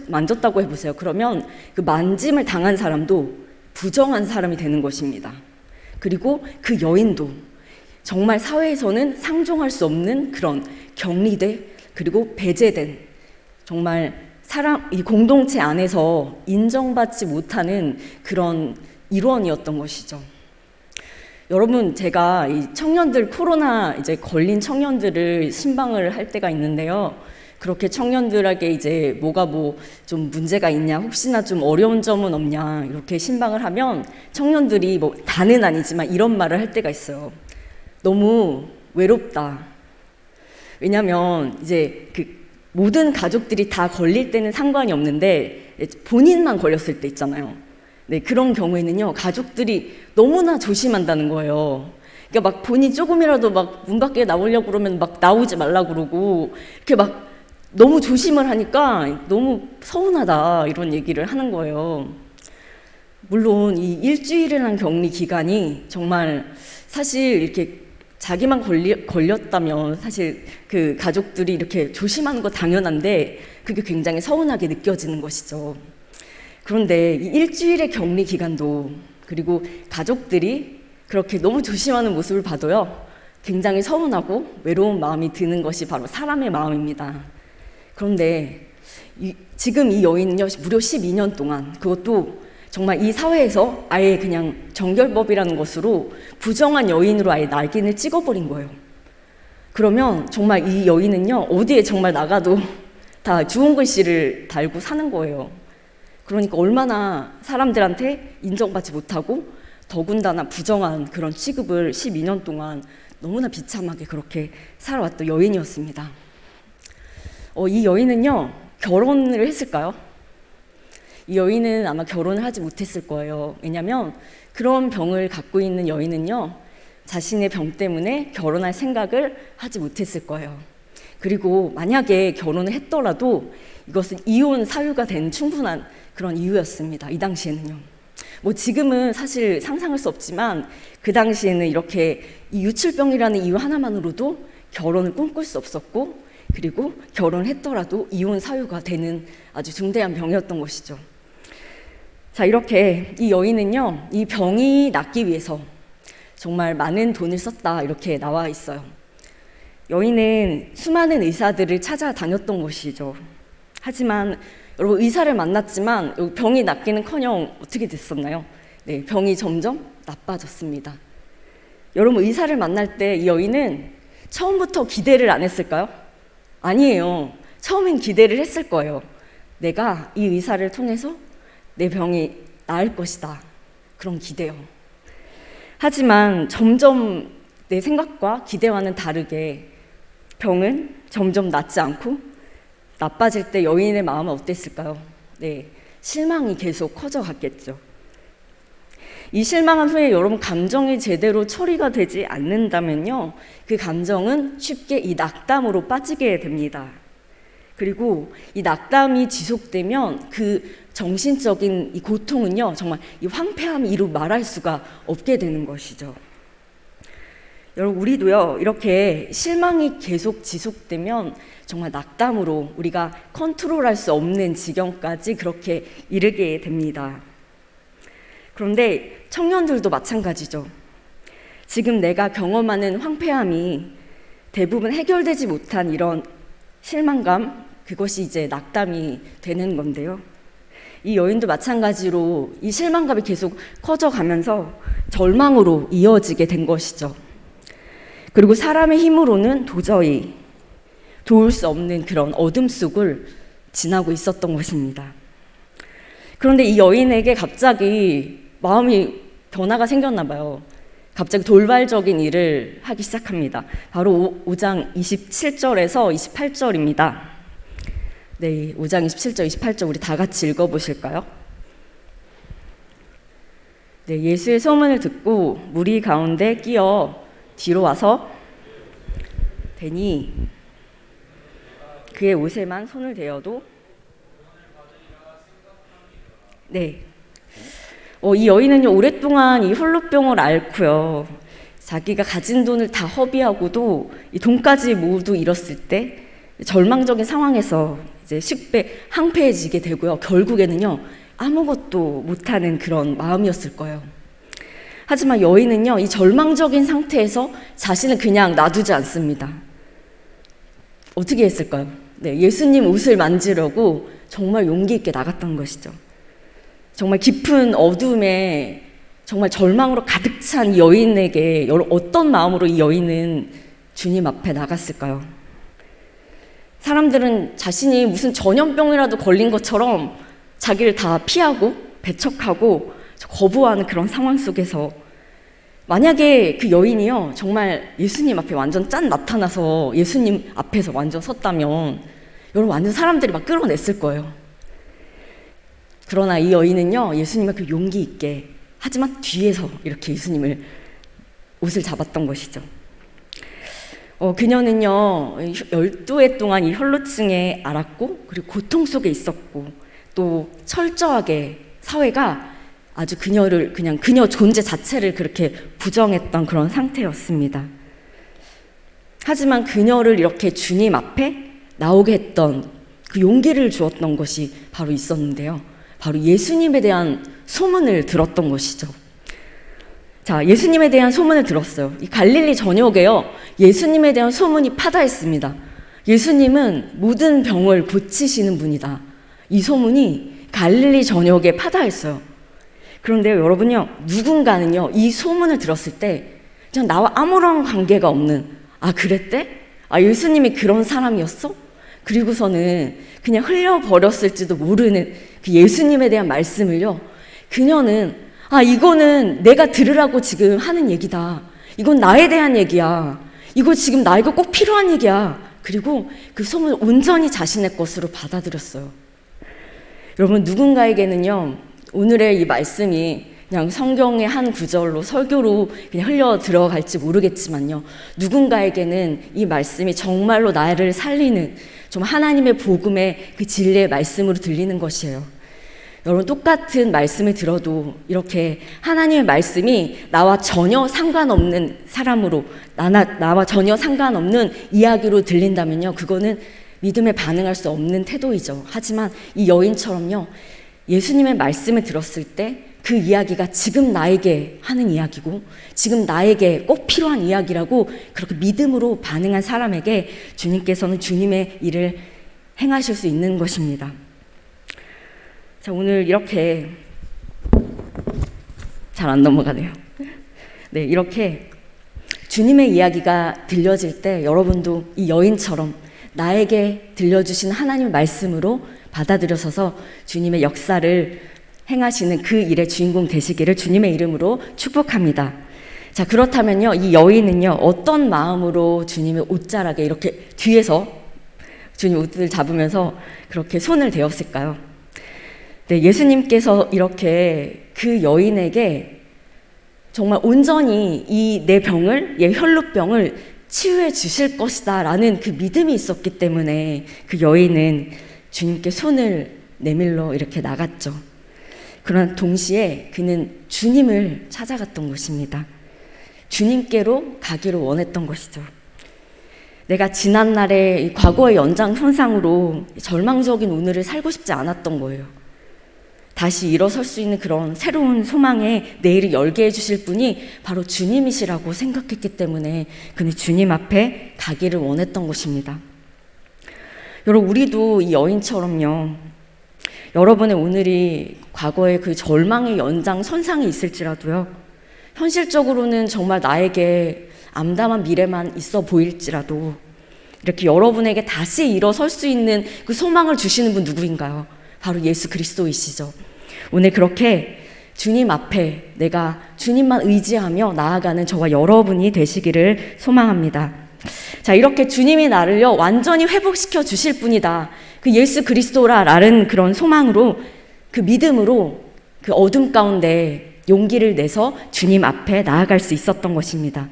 만졌다고 해보세요. 그러면 그 만짐을 당한 사람도 부정한 사람이 되는 것입니다. 그리고 그 여인도 정말 사회에서는 상종할 수 없는 그런 격리돼 그리고 배제된 정말 이 공동체 안에서 인정받지 못하는 그런 일원이었던 것이죠. 여러분, 제가 이 청년들 코로나 이제 걸린 청년들을 신방을 할 때가 있는데요. 그렇게 청년들에게 이제 뭐가 뭐 좀 문제가 있냐, 혹시나 좀 어려운 점은 없냐 이렇게 신방을 하면 청년들이 뭐 다는 아니지만 이런 말을 할 때가 있어요. 너무 외롭다. 왜냐면 이제 그 모든 가족들이 다 걸릴 때는 상관이 없는데 본인만 걸렸을 때 있잖아요. 네, 그런 경우에는요, 가족들이 너무나 조심한다는 거예요. 그러니까 막 본인 조금이라도 막 문 밖에 나오려고 그러면 막 나오지 말라 그러고 이렇게 막 너무 조심을 하니까 너무 서운하다 이런 얘기를 하는 거예요. 물론 이 일주일이라는 격리 기간이 정말 사실 이렇게 자기만 걸렸다면 사실 그 가족들이 이렇게 조심하는 거 당연한데 그게 굉장히 서운하게 느껴지는 것이죠. 그런데 이 일주일의 격리 기간도 그리고 가족들이 그렇게 너무 조심하는 모습을 봐도요, 굉장히 서운하고 외로운 마음이 드는 것이 바로 사람의 마음입니다. 그런데 지금 이 여인은요, 무려 12년 동안, 그것도 정말 이 사회에서 아예 그냥 정결법이라는 것으로 부정한 여인으로 아예 낙인을 찍어버린 거예요. 그러면 정말 이 여인은요, 어디에 정말 나가도 다 주홍 글씨를 달고 사는 거예요. 그러니까 얼마나 사람들한테 인정받지 못하고 더군다나 부정한 그런 취급을 12년 동안 너무나 비참하게 그렇게 살아왔던 여인이었습니다. 이 여인은요, 결혼을 했을까요? 이 여인은 아마 결혼을 하지 못했을 거예요. 왜냐하면 그런 병을 갖고 있는 여인은요, 자신의 병 때문에 결혼할 생각을 하지 못했을 거예요. 그리고 만약에 결혼을 했더라도 이것은 이혼 사유가 되는 충분한 그런 이유였습니다. 이 당시에는요. 뭐 지금은 사실 상상할 수 없지만 그 당시에는 이렇게 이 유출병이라는 이유 하나만으로도 결혼을 꿈꿀 수 없었고, 그리고 결혼을 했더라도 이혼 사유가 되는 아주 중대한 병이었던 것이죠. 자, 이렇게 이 여인은요, 이 병이 낫기 위해서 정말 많은 돈을 썼다 이렇게 나와 있어요. 여인은 수많은 의사들을 찾아다녔던 것이죠. 하지만 여러분, 의사를 만났지만 병이 낫기는커녕 어떻게 됐었나요? 네, 병이 점점 나빠졌습니다. 여러분, 의사를 만날 때 이 여인은 처음부터 기대를 안 했을까요? 아니에요. 처음엔 기대를 했을 거예요. 내가 이 의사를 통해서 내 병이 나을 것이다. 그런 기대요. 하지만 점점 내 생각과 기대와는 다르게 병은 점점 낫지 않고 나빠질 때 여인의 마음은 어땠을까요? 네, 실망이 계속 커져갔겠죠. 이 실망한 후에 여러분 감정이 제대로 처리가 되지 않는다면요, 그 감정은 쉽게 이 낙담으로 빠지게 됩니다. 그리고 이 낙담이 지속되면 그 정신적인 이 고통은요, 정말 이 황폐함이 이루 말할 수가 없게 되는 것이죠. 여러분, 우리도요, 이렇게 실망이 계속 지속되면 정말 낙담으로 우리가 컨트롤할 수 없는 지경까지 그렇게 이르게 됩니다. 그런데 청년들도 마찬가지죠. 지금 내가 경험하는 황폐함이 대부분 해결되지 못한 이런 실망감, 그것이 이제 낙담이 되는 건데요. 이 여인도 마찬가지로 이 실망감이 계속 커져가면서 절망으로 이어지게 된 것이죠. 그리고 사람의 힘으로는 도저히 도울 수 없는 그런 어둠 속을 지나고 있었던 것입니다. 그런데 이 여인에게 갑자기 마음이 변화가 생겼나 봐요. 갑자기 돌발적인 일을 하기 시작합니다. 바로 5장 27절에서 28절입니다. 네, 5장 27절, 28절 우리 다 같이 읽어보실까요? 네, 예수의 소문을 듣고 무리 가운데 끼어 뒤로 와서 대니 그의 옷에만 손을 대어도 네. 이 여인은요, 오랫동안 이 홀로병을 앓고요, 자기가 가진 돈을 다 허비하고도 이 돈까지 모두 잃었을 때 절망적인 상황에서 이제 식배 항폐해지게 되고요, 결국에는요 아무것도 못하는 그런 마음이었을 거예요. 하지만 여인은요, 이 절망적인 상태에서 자신을 그냥 놔두지 않습니다. 어떻게 했을까요? 네, 예수님 옷을 만지려고 정말 용기 있게 나갔던 것이죠. 정말 깊은 어둠에 정말 절망으로 가득 찬 이 여인에게 어떤 마음으로 이 여인은 주님 앞에 나갔을까요? 사람들은 자신이 무슨 전염병이라도 걸린 것처럼 자기를 다 피하고 배척하고 거부하는 그런 상황 속에서 만약에 그 여인이요, 정말 예수님 앞에 완전 짠 나타나서 예수님 앞에서 완전 섰다면 여러분 완전 사람들이 막 끌어냈을 거예요. 그러나 이 여인은요, 예수님을 그 용기 있게, 하지만 뒤에서 이렇게 예수님을 옷을 잡았던 것이죠. 그녀는요, 12해 동안 이 혈루증에 앓았고, 그리고 고통 속에 있었고, 또 철저하게 사회가 아주 그녀를 그냥 그녀 존재 자체를 그렇게 부정했던 그런 상태였습니다. 하지만 그녀를 이렇게 주님 앞에 나오게 했던 그 용기를 주었던 것이 바로 있었는데요. 바로 예수님에 대한 소문을 들었던 것이죠. 자, 예수님에 대한 소문을 들었어요. 이 갈릴리 전역에요, 예수님에 대한 소문이 파다했습니다. 예수님은 모든 병을 고치시는 분이다. 이 소문이 갈릴리 전역에 파다했어요. 그런데요, 여러분요, 누군가는요, 이 소문을 들었을 때 그냥 나와 아무런 관계가 없는, 그랬대? 예수님이 그런 사람이었어? 그리고서는 그냥 흘려버렸을지도 모르는 그 예수님에 대한 말씀을요, 그녀는 이거는 내가 들으라고 지금 하는 얘기다. 이건 나에 대한 얘기야. 이거 지금 나에게 꼭 필요한 얘기야. 그리고 그 소문을 온전히 자신의 것으로 받아들였어요. 여러분, 누군가에게는요, 오늘의 이 말씀이 그냥 성경의 한 구절로 설교로 그냥 흘려 들어갈지 모르겠지만요, 누군가에게는 이 말씀이 정말로 나를 살리는 좀 하나님의 복음의 그 진리의 말씀으로 들리는 것이에요. 여러분, 똑같은 말씀을 들어도 이렇게 하나님의 말씀이 나와 전혀 상관없는 사람으로, 나와 전혀 상관없는 이야기로 들린다면요, 그거는 믿음에 반응할 수 없는 태도이죠. 하지만 이 여인처럼요, 예수님의 말씀을 들었을 때 그 이야기가 지금 나에게 하는 이야기고 지금 나에게 꼭 필요한 이야기라고 그렇게 믿음으로 반응한 사람에게 주님께서는 주님의 일을 행하실 수 있는 것입니다. 자, 오늘 이렇게 잘 안 넘어가네요. 네, 이렇게 주님의 이야기가 들려질 때 여러분도 이 여인처럼 나에게 들려주신 하나님의 말씀으로 받아들여서서 주님의 역사를 행하시는 그 일의 주인공 되시기를 주님의 이름으로 축복합니다. 자, 그렇다면요, 이 여인은요, 어떤 마음으로 주님의 옷자락에 이렇게 뒤에서 주님 옷을 잡으면서 그렇게 손을 대었을까요? 네, 예수님께서 이렇게 그 여인에게 정말 온전히 이 내 병을, 얘 혈루병을 치유해 주실 것이다 라는 그 믿음이 있었기 때문에 그 여인은 주님께 손을 내밀러 이렇게 나갔죠. 그러나 동시에 그는 주님을 찾아갔던 것입니다. 주님께로 가기를 원했던 것이죠. 내가 지난날의 과거의 연장선상으로 절망적인 오늘을 살고 싶지 않았던 거예요. 다시 일어설 수 있는 그런 새로운 소망의 내일을 열게 해주실 분이 바로 주님이시라고 생각했기 때문에 그는 주님 앞에 가기를 원했던 것입니다. 여러분, 우리도 이 여인처럼요, 여러분의 오늘이 과거의 그 절망의 연장선상이 있을지라도요, 현실적으로는 정말 나에게 암담한 미래만 있어 보일지라도 이렇게 여러분에게 다시 일어설 수 있는 그 소망을 주시는 분 누구인가요? 바로 예수 그리스도이시죠. 오늘 그렇게 주님 앞에 내가 주님만 의지하며 나아가는 저와 여러분이 되시기를 소망합니다. 자, 이렇게 주님이 나를요 완전히 회복시켜 주실 분이다, 그 예수 그리스도라라는 그런 소망으로, 그 믿음으로 그 어둠 가운데 용기를 내서 주님 앞에 나아갈 수 있었던 것입니다.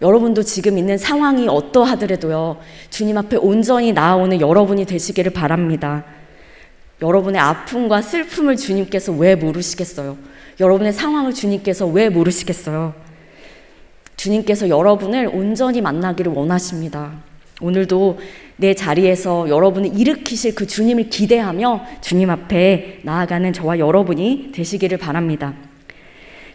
여러분도 지금 있는 상황이 어떠하더라도요, 주님 앞에 온전히 나아오는 여러분이 되시기를 바랍니다. 여러분의 아픔과 슬픔을 주님께서 왜 모르시겠어요? 여러분의 상황을 주님께서 왜 모르시겠어요? 주님께서 여러분을 온전히 만나기를 원하십니다. 오늘도 내 자리에서 여러분을 일으키실 그 주님을 기대하며 주님 앞에 나아가는 저와 여러분이 되시기를 바랍니다.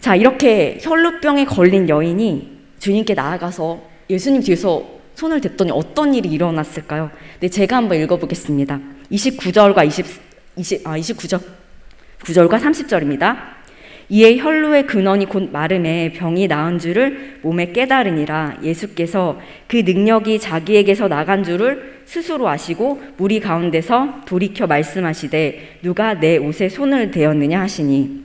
자, 이렇게 혈루병에 걸린 여인이 주님께 나아가서 예수님 뒤에서 손을 댔더니 어떤 일이 일어났을까요? 네, 제가 한번 읽어보겠습니다. 29절과 29절과 30절입니다. 이에 혈루의 근원이 곧 마름에 병이 나은 줄을 몸에 깨달으니라. 예수께서 그 능력이 자기에게서 나간 줄을 스스로 아시고 무리 가운데서 돌이켜 말씀하시되 누가 내 옷에 손을 대었느냐 하시니,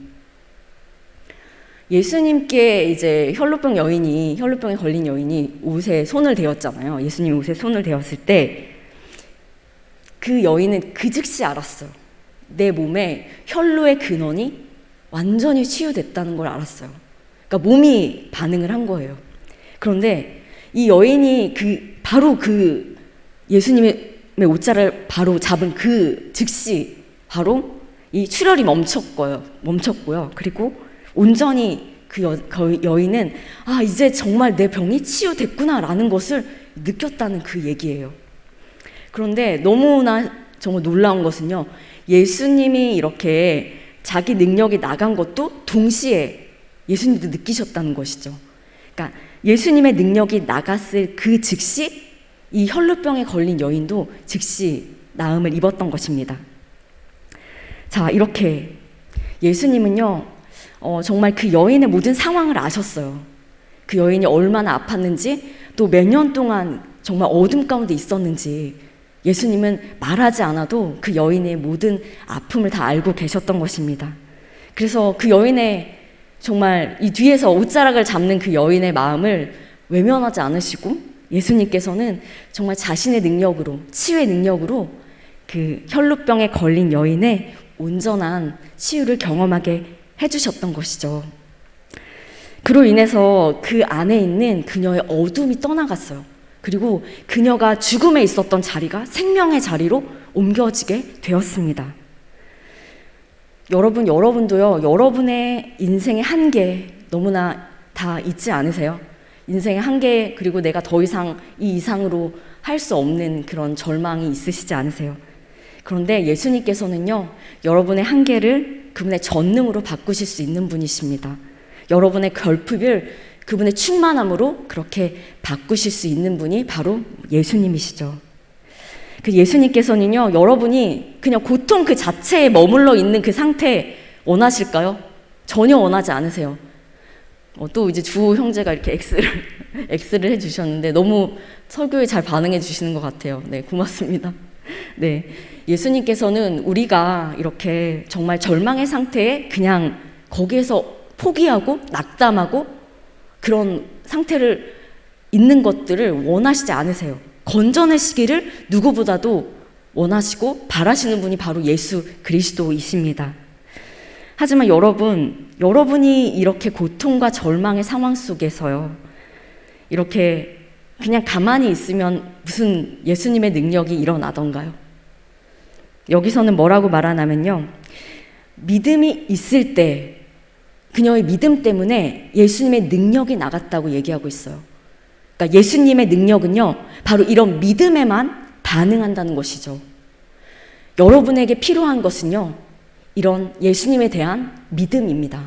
예수님께 이제 혈루병에 걸린 여인이 옷에 손을 대었잖아요. 예수님 옷에 손을 대었을 때 그 여인은 그 즉시 알았어요. 내 몸에 혈루의 근원이 완전히 치유됐다는 걸 알았어요. 그러니까 몸이 반응을 한 거예요. 그런데 이 여인이 바로 그 예수님의 옷자를 바로 잡은 그 즉시 바로 이 출혈이 멈췄고요. 그리고 온전히 그 여인은 이제 정말 내 병이 치유됐구나라는 것을 느꼈다는 그 얘기예요. 그런데 너무나 정말 놀라운 것은요, 예수님이 이렇게 자기 능력이 나간 것도 동시에 예수님도 느끼셨다는 것이죠. 그러니까 예수님의 능력이 나갔을 그 즉시 이 혈루병에 걸린 여인도 즉시 나음을 입었던 것입니다. 자, 이렇게 예수님은요 정말 그 여인의 모든 상황을 아셨어요. 그 여인이 얼마나 아팠는지, 또 몇 년 동안 정말 어둠 가운데 있었는지 예수님은 말하지 않아도 그 여인의 모든 아픔을 다 알고 계셨던 것입니다. 그래서 그 여인의 정말 이 뒤에서 옷자락을 잡는 그 여인의 마음을 외면하지 않으시고 예수님께서는 정말 자신의 능력으로, 치유의 능력으로 그 혈루병에 걸린 여인의 온전한 치유를 경험하게 해주셨던 것이죠. 그로 인해서 그 안에 있는 그녀의 어둠이 떠나갔어요. 그리고 그녀가 죽음에 있었던 자리가 생명의 자리로 옮겨지게 되었습니다. 여러분도요, 여러분의 인생의 한계 너무나 다 있지 않으세요? 인생의 한계, 그리고 내가 더 이상 이 이상으로 할 수 없는 그런 절망이 있으시지 않으세요? 그런데 예수님께서는요, 여러분의 한계를 그분의 전능으로 바꾸실 수 있는 분이십니다. 여러분의 결핍을 그분의 충만함으로 그렇게 바꾸실 수 있는 분이 바로 예수님이시죠. 그 예수님께서는요, 여러분이 그냥 고통 그 자체에 머물러 있는 그 상태 원하실까요? 전혀 원하지 않으세요. 또 이제 주 형제가 이렇게 X를 해주셨는데 너무 설교에 잘 반응해 주시는 것 같아요. 네, 고맙습니다. 네, 예수님께서는 우리가 이렇게 정말 절망의 상태에 그냥 거기에서 포기하고 낙담하고 그런 상태를 있는 것들을 원하시지 않으세요. 건져내시기를 누구보다도 원하시고 바라시는 분이 바로 예수 그리스도이십니다. 하지만 여러분이 이렇게 고통과 절망의 상황 속에서요, 이렇게 그냥 가만히 있으면 무슨 예수님의 능력이 일어나던가요? 여기서는 뭐라고 말하냐면요, 믿음이 있을 때 그녀의 믿음 때문에 예수님의 능력이 나갔다고 얘기하고 있어요. 그러니까 예수님의 능력은요, 바로 이런 믿음에만 반응한다는 것이죠. 여러분에게 필요한 것은요, 이런 예수님에 대한 믿음입니다.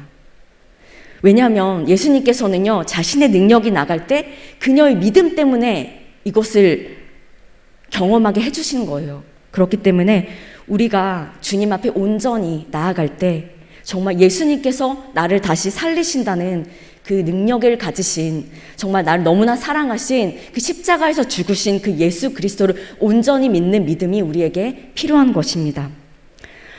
왜냐하면 예수님께서는요, 자신의 능력이 나갈 때 그녀의 믿음 때문에 이것을 경험하게 해주시는 거예요. 그렇기 때문에 우리가 주님 앞에 온전히 나아갈 때 정말 예수님께서 나를 다시 살리신다는 그 능력을 가지신, 정말 나를 너무나 사랑하신 그 십자가에서 죽으신 그 예수 그리스도를 온전히 믿는 믿음이 우리에게 필요한 것입니다.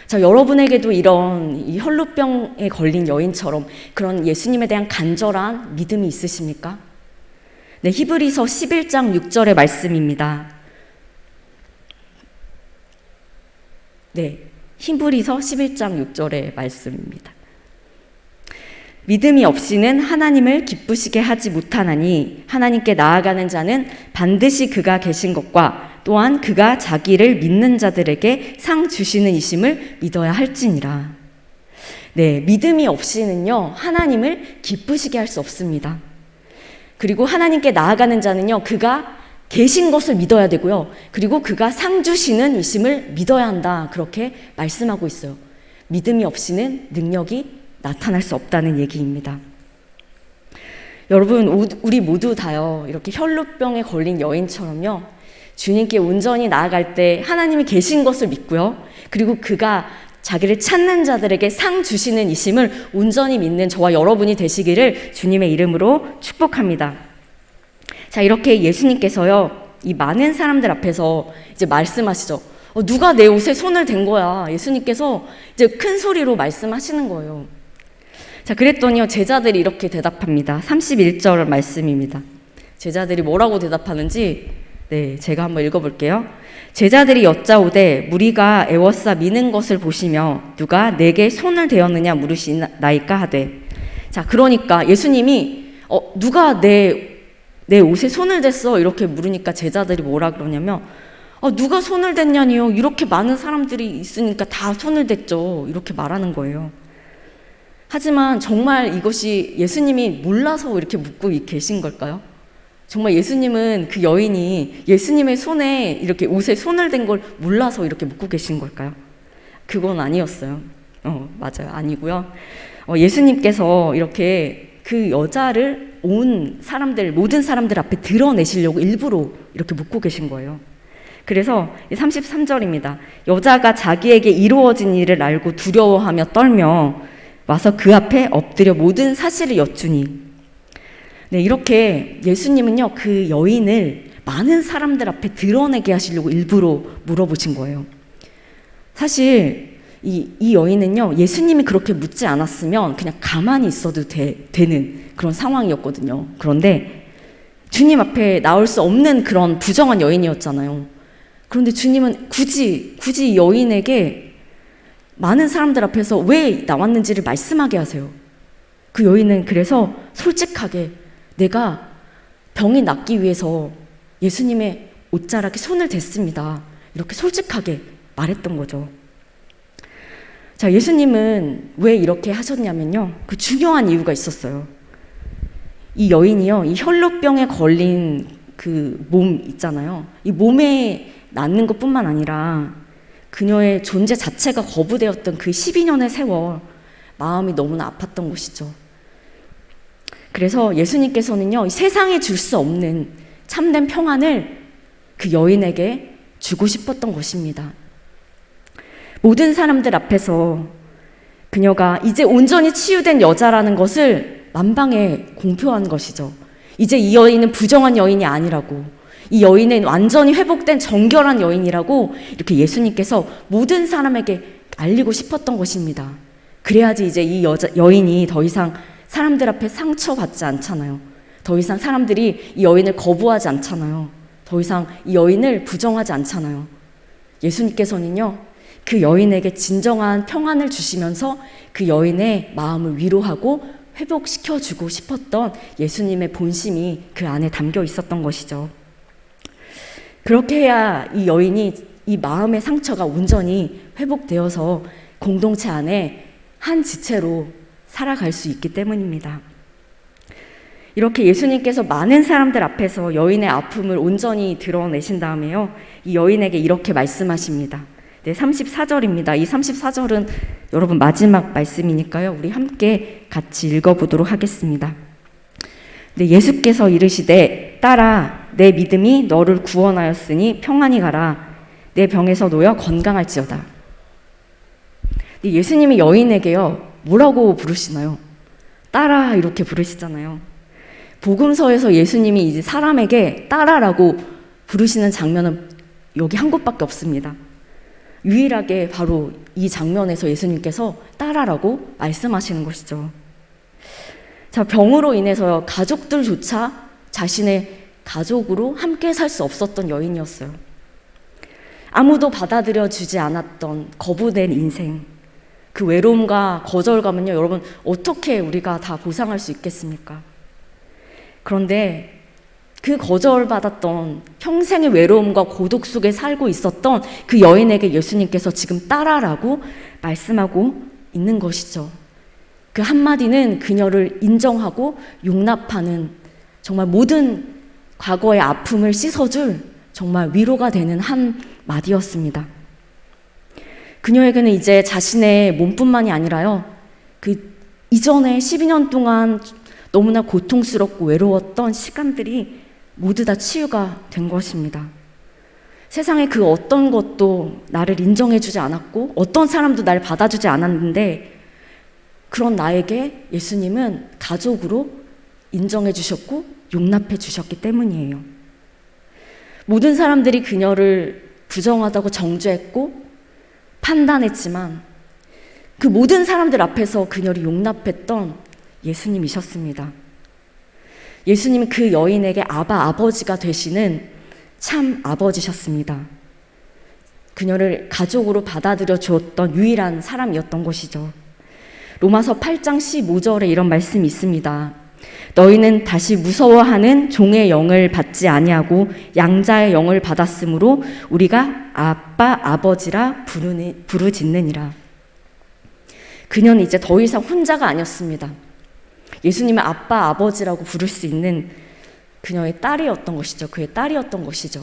자, 여러분에게도 이런 이 혈루병에 걸린 여인처럼 그런 예수님에 대한 간절한 믿음이 있으십니까? 네, 히브리서 11장 6절의 말씀입니다. 네, 히브리서 11장 6절의 말씀입니다. 믿음이 없이는 하나님을 기쁘시게 하지 못하나니 하나님께 나아가는 자는 반드시 그가 계신 것과 또한 그가 자기를 믿는 자들에게 상 주시는 이심을 믿어야 할지니라. 네, 믿음이 없이는요, 하나님을 기쁘시게 할 수 없습니다. 그리고 하나님께 나아가는 자는요, 그가 계신 것을 믿어야 되고요, 그리고 그가 상 주시는 이심을 믿어야 한다, 그렇게 말씀하고 있어요. 믿음이 없이는 능력이 나타날 수 없다는 얘기입니다. 여러분, 우리 모두 다요, 이렇게 혈루병에 걸린 여인처럼요, 주님께 온전히 나아갈 때 하나님이 계신 것을 믿고요, 그리고 그가 자기를 찾는 자들에게 상 주시는 이심을 온전히 믿는 저와 여러분이 되시기를 주님의 이름으로 축복합니다. 자, 이렇게 예수님께서요, 이 많은 사람들 앞에서 이제 말씀하시죠. 누가 내 옷에 손을 댄 거야? 예수님께서 이제 큰 소리로 말씀하시는 거예요. 자, 그랬더니요, 제자들이 이렇게 대답합니다. 31절 말씀입니다. 제자들이 뭐라고 대답하는지, 네, 제가 한번 읽어볼게요. 제자들이 여짜오되 무리가 애워싸 미는 것을 보시며 누가 내게 손을 대었느냐 물으시나이까 하되. 자, 그러니까 예수님이 누가 내 옷에 손을 댔어? 이렇게 물으니까 제자들이 뭐라 그러냐면, 누가 손을 댔냐니요? 이렇게 많은 사람들이 있으니까 다 손을 댔죠. 이렇게 말하는 거예요. 하지만 정말 이것이 예수님이 몰라서 이렇게 묻고 계신 걸까요? 정말 예수님은 그 여인이 예수님의 손에 이렇게 옷에 손을 댄 걸 몰라서 이렇게 묻고 계신 걸까요? 그건 아니었어요. 맞아요. 아니고요. 예수님께서 이렇게 그 여자를 모든 사람들 앞에 드러내시려고 일부러 이렇게 묻고 계신 거예요. 그래서 33절입니다. 여자가 자기에게 이루어진 일을 알고 두려워하며 떨며 와서 그 앞에 엎드려 모든 사실을 여쭈니. 네, 이렇게 예수님은요, 그 여인을 많은 사람들 앞에 드러내게 하시려고 일부러 물어보신 거예요. 사실 이 여인은요, 예수님이 그렇게 묻지 않았으면 그냥 가만히 있어도 되는 그런 상황이었거든요. 그런데 주님 앞에 나올 수 없는 그런 부정한 여인이었잖아요. 그런데 주님은 굳이 이 여인에게 많은 사람들 앞에서 왜 나왔는지를 말씀하게 하세요. 그 여인은 그래서 솔직하게 내가 병이 낫기 위해서 예수님의 옷자락에 손을 댔습니다. 이렇게 솔직하게 말했던 거죠. 자, 예수님은 왜 이렇게 하셨냐면요, 그 중요한 이유가 있었어요. 이 여인이요, 이 혈루병에 걸린 그 몸 있잖아요. 이 몸에 낫는 것뿐만 아니라 그녀의 존재 자체가 거부되었던 그 12년의 세월, 마음이 너무나 아팠던 것이죠. 그래서 예수님께서는요, 세상에 줄 수 없는 참된 평안을 그 여인에게 주고 싶었던 것입니다. 모든 사람들 앞에서 그녀가 이제 온전히 치유된 여자라는 것을 만방에 공표한 것이죠. 이제 이 여인은 부정한 여인이 아니라고, 이 여인은 완전히 회복된 정결한 여인이라고 이렇게 예수님께서 모든 사람에게 알리고 싶었던 것입니다. 그래야지 이제 이 여인이 더 이상 사람들 앞에 상처받지 않잖아요. 더 이상 사람들이 이 여인을 거부하지 않잖아요. 더 이상 이 여인을 부정하지 않잖아요. 예수님께서는요, 그 여인에게 진정한 평안을 주시면서 그 여인의 마음을 위로하고 회복시켜주고 싶었던 예수님의 본심이 그 안에 담겨 있었던 것이죠. 그렇게 해야 이 여인이 이 마음의 상처가 온전히 회복되어서 공동체 안에 한 지체로 살아갈 수 있기 때문입니다. 이렇게 예수님께서 많은 사람들 앞에서 여인의 아픔을 온전히 드러내신 다음에요, 이 여인에게 이렇게 말씀하십니다. 네, 34절입니다. 이 34절은 여러분 마지막 말씀이니까요, 우리 함께 같이 읽어보도록 하겠습니다. 네, 예수께서 이르시되 딸아 내 믿음이 너를 구원하였으니 평안히 가라. 내 병에서 놓여 건강할지어다. 네, 예수님이 여인에게요, 뭐라고 부르시나요? 딸아 이렇게 부르시잖아요. 복음서에서 예수님이 이제 사람에게 딸아라고 부르시는 장면은 여기 한 곳밖에 없습니다. 유일하게 바로 이 장면에서 예수님께서 딸아라고 말씀하시는 것이죠. 자, 병으로 인해서 가족들조차 자신의 가족으로 함께 살 수 없었던 여인이었어요. 아무도 받아들여 주지 않았던 거부된 인생, 그 외로움과 거절감은요, 여러분 어떻게 우리가 다 보상할 수 있겠습니까? 그런데 그 거절받았던 평생의 외로움과 고독 속에 살고 있었던 그 여인에게 예수님께서 지금 딸아라고 말씀하고 있는 것이죠. 그 한마디는 그녀를 인정하고 용납하는, 정말 모든 과거의 아픔을 씻어줄 정말 위로가 되는 한마디였습니다. 그녀에게는 이제 자신의 몸뿐만이 아니라요, 그 이전에 12년 동안 너무나 고통스럽고 외로웠던 시간들이 모두 다 치유가 된 것입니다. 세상에 그 어떤 것도 나를 인정해주지 않았고 어떤 사람도 날 받아주지 않았는데, 그런 나에게 예수님은 가족으로 인정해 주셨고 용납해 주셨기 때문이에요. 모든 사람들이 그녀를 부정하다고 정죄했고 판단했지만 그 모든 사람들 앞에서 그녀를 용납했던 예수님이셨습니다. 예수님은 그 여인에게 아버지가 되시는 참 아버지셨습니다. 그녀를 가족으로 받아들여 주었던 유일한 사람이었던 것이죠. 로마서 8장 15절에 이런 말씀이 있습니다. 너희는 다시 무서워하는 종의 영을 받지 아니하고 양자의 영을 받았으므로 우리가 아빠 아버지라 부르짖느니라. 그녀는 이제 더 이상 혼자가 아니었습니다. 예수님의 아빠 아버지라고 부를 수 있는 그녀의 딸이었던 것이죠. 그의 딸이었던 것이죠.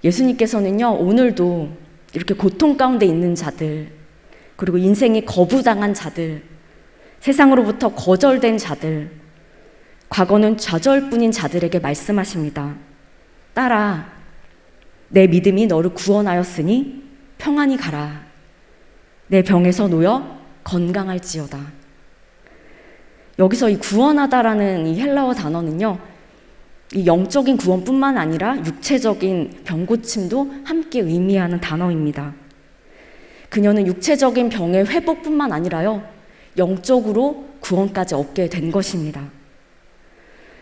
예수님께서는요, 오늘도 이렇게 고통 가운데 있는 자들, 그리고 인생에 거부당한 자들, 세상으로부터 거절된 자들, 과거는 좌절뿐인 자들에게 말씀하십니다. 딸아, 내 믿음이 너를 구원하였으니 평안히 가라. 내 병에서 놓여 건강할지어다. 여기서 이 구원하다라는 이 헬라어 단어는요, 이 영적인 구원뿐만 아니라 육체적인 병고침도 함께 의미하는 단어입니다. 그녀는 육체적인 병의 회복뿐만 아니라요, 영적으로 구원까지 얻게 된 것입니다.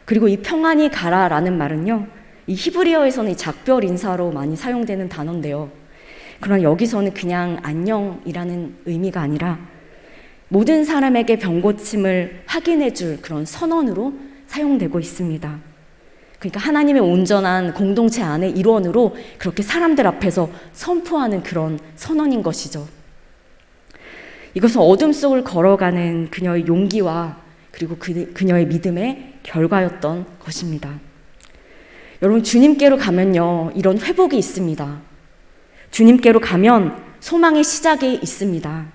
그리고 이 평안히 가라라는 말은요, 이 히브리어에서는 이 작별 인사로 많이 사용되는 단어인데요. 그러나 여기서는 그냥 안녕이라는 의미가 아니라 모든 사람에게 병고침을 확인해 줄 그런 선언으로 사용되고 있습니다. 그러니까 하나님의 온전한 공동체 안의 일원으로 그렇게 사람들 앞에서 선포하는 그런 선언인 것이죠. 이것은 어둠 속을 걸어가는 그녀의 용기와 그리고 그녀의 믿음의 결과였던 것입니다. 여러분, 주님께로 가면요, 이런 회복이 있습니다. 주님께로 가면 소망의 시작이 있습니다.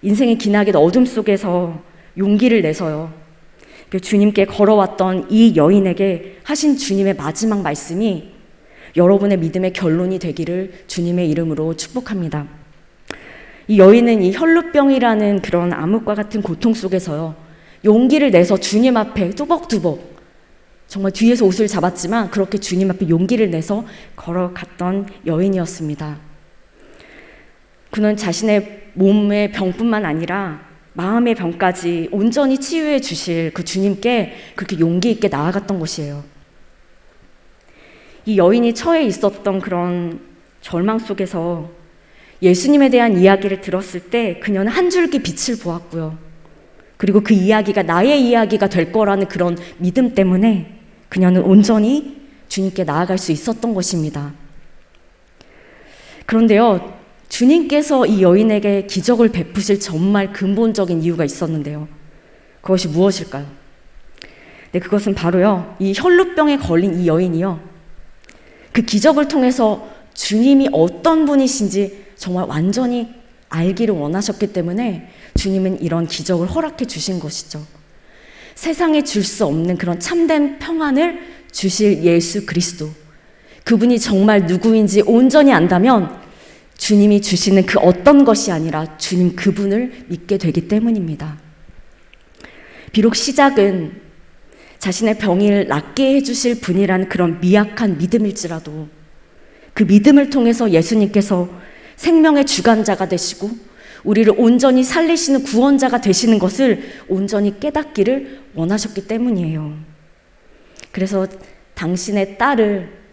인생의 기나긴 어둠 속에서 용기를 내서요, 주님께 걸어왔던 이 여인에게 하신 주님의 마지막 말씀이 여러분의 믿음의 결론이 되기를 주님의 이름으로 축복합니다. 이 여인은 이 혈루병이라는 그런 암흑과 같은 고통 속에서요, 용기를 내서 주님 앞에 뚜벅뚜벅 정말 뒤에서 옷을 잡았지만 그렇게 주님 앞에 용기를 내서 걸어갔던 여인이었습니다. 그는 자신의 몸의 병뿐만 아니라 마음의 병까지 온전히 치유해 주실 그 주님께 그렇게 용기 있게 나아갔던 것이에요. 이 여인이 처해 있었던 그런 절망 속에서 예수님에 대한 이야기를 들었을 때 그녀는 한 줄기 빛을 보았고요. 그리고 그 이야기가 나의 이야기가 될 거라는 그런 믿음 때문에 그녀는 온전히 주님께 나아갈 수 있었던 것입니다. 그런데요, 주님께서 이 여인에게 기적을 베푸실 정말 근본적인 이유가 있었는데요. 그것이 무엇일까요? 네, 그것은 바로요, 이 혈루병에 걸린 이 여인이요, 그 기적을 통해서 주님이 어떤 분이신지 정말 완전히 알기를 원하셨기 때문에 주님은 이런 기적을 허락해 주신 것이죠. 세상에 줄 수 없는 그런 참된 평안을 주실 예수 그리스도, 그분이 정말 누구인지 온전히 안다면 주님이 주시는 그 어떤 것이 아니라 주님 그분을 믿게 되기 때문입니다. 비록 시작은 자신의 병을 낫게 해주실 분이라는 그런 미약한 믿음일지라도 그 믿음을 통해서 예수님께서 생명의 주관자가 되시고 우리를 온전히 살리시는 구원자가 되시는 것을 온전히 깨닫기를 원하셨기 때문이에요. 그래서 당신의 딸을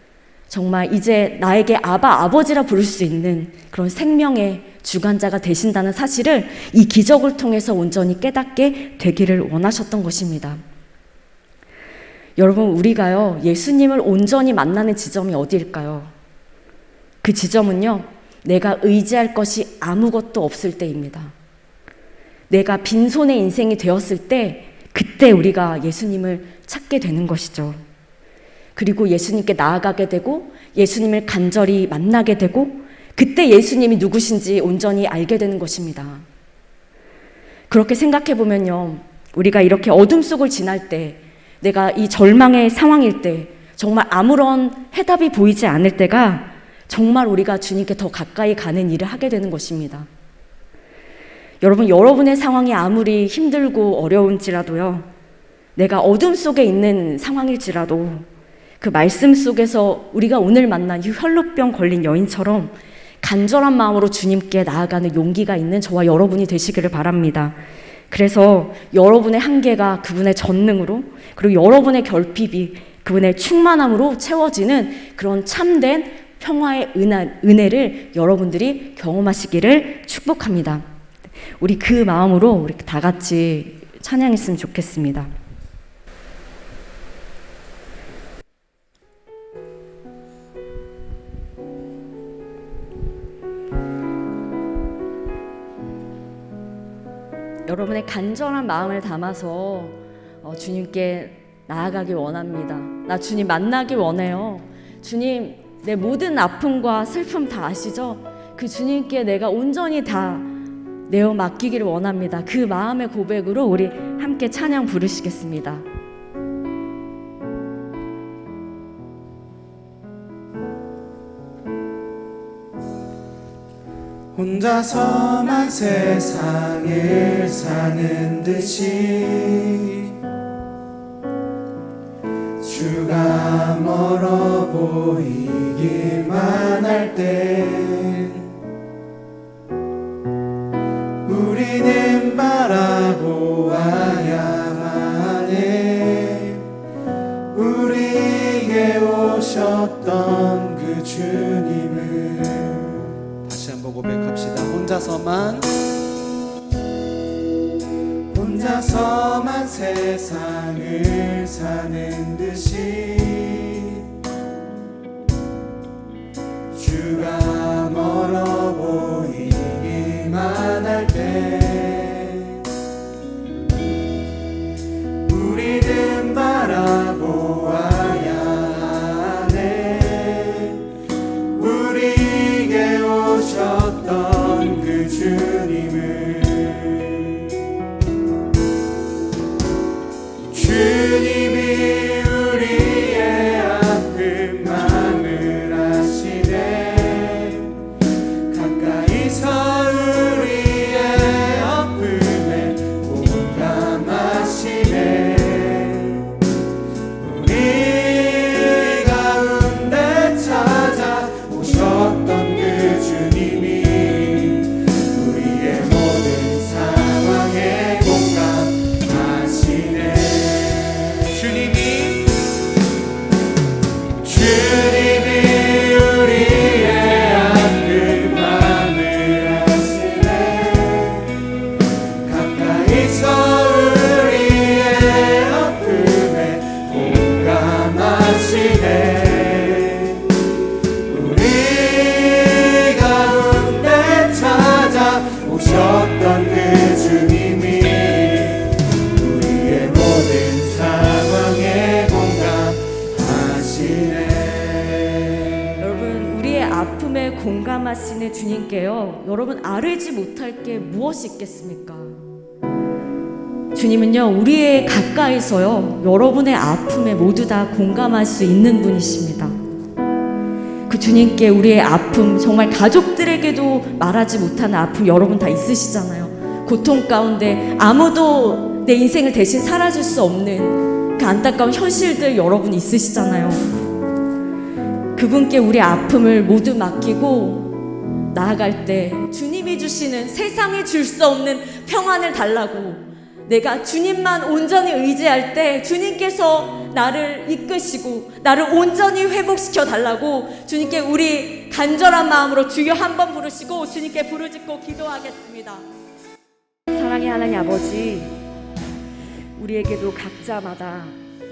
정말 이제 나에게 아바, 아버지라 부를 수 있는 그런 생명의 주관자가 되신다는 사실을 이 기적을 통해서 온전히 깨닫게 되기를 원하셨던 것입니다. 여러분, 우리가요, 예수님을 온전히 만나는 지점이 어디일까요? 그 지점은요, 내가 의지할 것이 아무것도 없을 때입니다. 내가 빈손의 인생이 되었을 때, 그때 우리가 예수님을 찾게 되는 것이죠. 그리고 예수님께 나아가게 되고 예수님을 간절히 만나게 되고 그때 예수님이 누구신지 온전히 알게 되는 것입니다. 그렇게 생각해 보면요, 우리가 이렇게 어둠 속을 지날 때, 내가 이 절망의 상황일 때, 정말 아무런 해답이 보이지 않을 때가 정말 우리가 주님께 더 가까이 가는 일을 하게 되는 것입니다. 여러분, 여러분의 상황이 아무리 힘들고 어려운지라도요, 내가 어둠 속에 있는 상황일지라도 그 말씀 속에서 우리가 오늘 만난 이 혈루병 걸린 여인처럼 간절한 마음으로 주님께 나아가는 용기가 있는 저와 여러분이 되시기를 바랍니다. 그래서 여러분의 한계가 그분의 전능으로, 그리고 여러분의 결핍이 그분의 충만함으로 채워지는 그런 참된 평화의 은혜를 여러분들이 경험하시기를 축복합니다. 우리 그 마음으로 우리 다 같이 찬양했으면 좋겠습니다. 여러분의 간절한 마음을 담아서 주님께 나아가길 원합니다. 나 주님 만나길 원해요. 주님, 내 모든 아픔과 슬픔 다 아시죠? 그 주님께 내가 온전히 다 내어 맡기기를 원합니다. 그 마음의 고백으로 우리 함께 찬양 부르시겠습니다. 혼자서만 세상을 사는 듯이 주가 멀어 보이기만 할 때 우리는 바라보아야만 해. 우리에게 오셨던 그 주님을 다시 한번 고백합시다. 혼자서만 세상을 사는 듯이 주가 멀어 보이기만 할 때 우리는 바라보아야 하네. 우리에게 오셨던 그 주님을 주님이 우리의 아픔만을 아시네. 가까이서 우리의 아픔에 공감하시 오셨던 그 주님이 우리의 모든 상황에 공감하시네. 여러분, 우리의 아픔에 공감하시는 주님께요, 여러분 알지 못할 게 무엇이 있겠습니까? 주님은요, 우리의 가까이서요, 여러분의 아픔에 모두 다 공감할 수 있는 분이십니다. 그 주님께 우리의 아픔, 정말 가족들에게도 말하지 못하는 아픔 여러분 다 있으시잖아요. 고통 가운데 아무도 내 인생을 대신 살아줄 수 없는 그 안타까운 현실들 여러분 있으시잖아요. 그분께 우리 아픔을 모두 맡기고 나아갈 때 주님이 주시는, 세상에 줄 수 없는 평안을 달라고, 내가 주님만 온전히 의지할 때 주님께서 나를 이끄시고 나를 온전히 회복시켜 달라고 주님께 우리 간절한 마음으로 주여 한번 부르시고 주님께 부르짖고 기도하겠습니다. 사랑의 하나님 아버지, 우리에게도 각자마다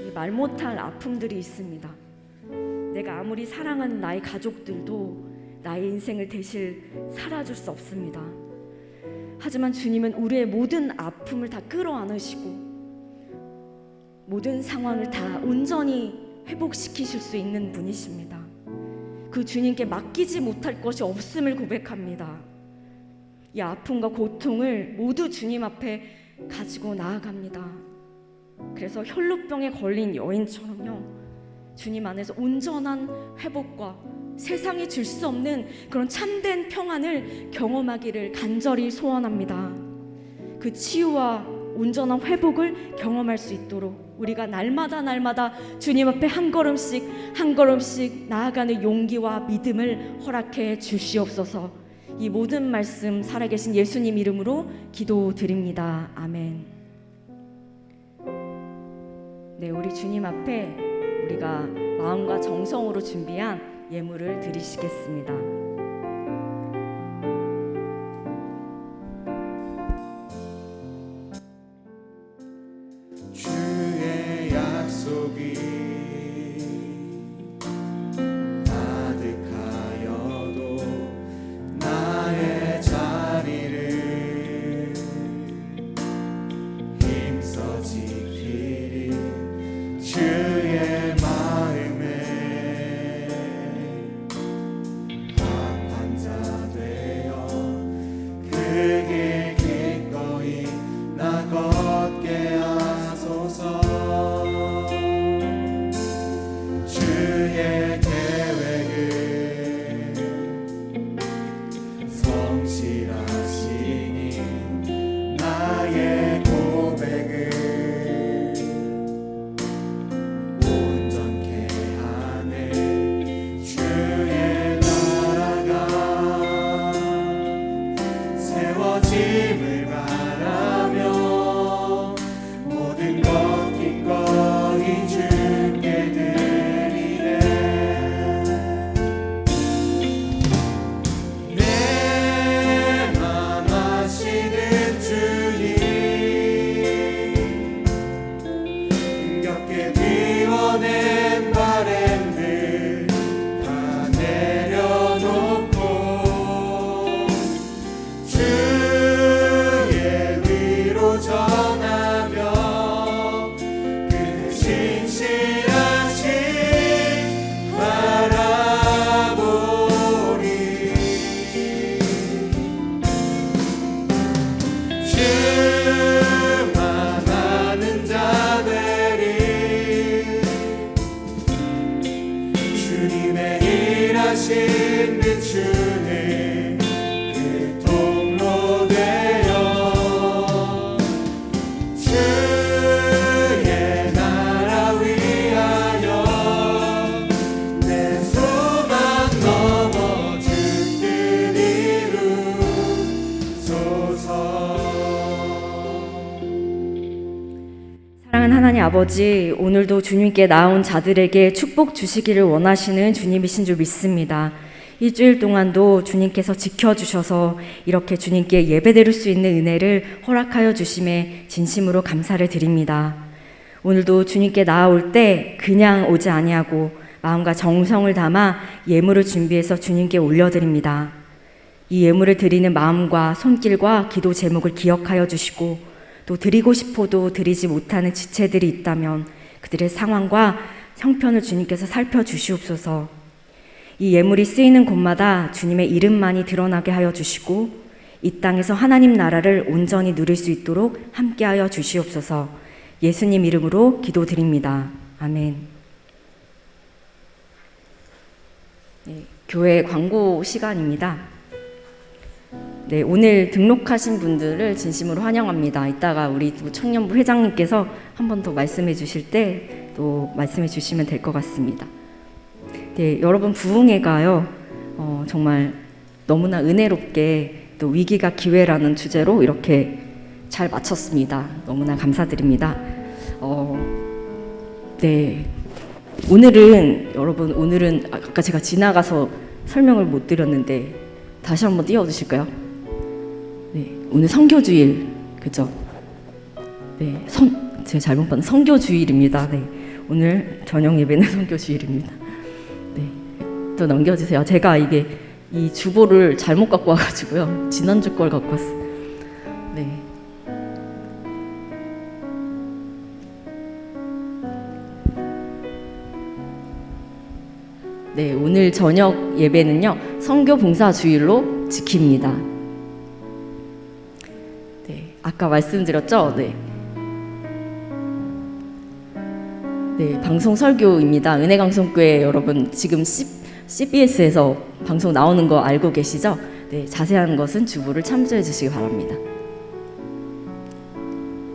이 말 못할 아픔들이 있습니다. 내가 아무리 사랑하는 나의 가족들도 나의 인생을 대신 살아줄 수 없습니다. 하지만 주님은 우리의 모든 아픔을 다 끌어안으시고 모든 상황을 다 온전히 회복시키실 수 있는 분이십니다. 그 주님께 맡기지 못할 것이 없음을 고백합니다. 이 아픔과 고통을 모두 주님 앞에 가지고 나아갑니다. 그래서 혈루병에 걸린 여인처럼요, 주님 안에서 온전한 회복과 세상이 줄 수 없는 그런 참된 평안을 경험하기를 간절히 소원합니다. 그 치유와 온전한 회복을 경험할 수 있도록 우리가 날마다 주님 앞에 한 걸음씩 나아가는 용기와 믿음을 허락해 주시옵소서. 이 모든 말씀 살아계신 예수님 이름으로 기도드립니다. 아멘. 네, 우리 주님 앞에 우리가 마음과 정성으로 준비한 예물을 드리시겠습니다. 주의 약속이 가득하여도 나의 자리를 힘써 지키리. 주의 마음에 합한 자 되어 그 길 기꺼이 나 걷게 하소서. 주의 계획은 성실하시니 나의 고백을 온전케 하네. 주의 나라가 세워짐을 바라며 모든 것 기꺼이 주께 드리네. 내 맘 아시는 주님, 힘겹게 비워낸 바램들 다 내려놓고 주의 위로 전하며 그 신실하신 바라보리. 주만 아는 자들이 주님의 일하신 비추는 그 통로 되어 주의 나라 위하여 내 소망 넘어 주 뜻 이루소서. 사랑하는 하나님 아버지, 오늘도 주님께 나온 자들에게 축복 주시기를 원하시는 주님이신 줄 믿습니다. 일주일 동안도 주님께서 지켜주셔서 이렇게 주님께 예배드릴 수 있는 은혜를 허락하여 주심에 진심으로 감사를 드립니다. 오늘도 주님께 나아올 때 그냥 오지 아니하고 마음과 정성을 담아 예물을 준비해서 주님께 올려드립니다. 이 예물을 드리는 마음과 손길과 기도 제목을 기억하여 주시고 또 드리고 싶어도 드리지 못하는 지체들이 있다면 그들의 상황과 형편을 주님께서 살펴주시옵소서. 이 예물이 쓰이는 곳마다 주님의 이름만이 드러나게 하여 주시고 이 땅에서 하나님 나라를 온전히 누릴 수 있도록 함께하여 주시옵소서. 예수님 이름으로 기도드립니다. 아멘. 네, 교회 광고 시간입니다. 네, 오늘 등록하신 분들을 진심으로 환영합니다. 이따가 우리 청년부 회장님께서 한 번 더 말씀해 주실 때 또 말씀해 주시면 될 것 같습니다. 네, 여러분 부흥회가요, 정말 너무나 은혜롭게 또 위기가 기회라는 주제로 이렇게 잘 마쳤습니다. 너무나 감사드립니다. 네, 오늘은 아까 제가 지나가서 설명을 못 드렸는데 다시 한번 띄워주실까요? 네, 오늘 선교주일, 그죠? 네, 제가 잘못 봤는 선교주일입니다. 네, 오늘 저녁 예배는 선교주일입니다. 네, 또 넘겨주세요. 제가 이 주보를 잘못 갖고 와가지고요. 지난주 걸 갖고 왔어요. 네. 네, 오늘 저녁 예배는요, 선교 봉사 주일로 지킵니다. 네, 아까 말씀드렸죠? 네. 네, 방송 설교입니다. 은혜강성교회 여러분 지금 CBS에서 방송 나오는 거 알고 계시죠? 네, 자세한 것은 주보를 참조해 주시기 바랍니다.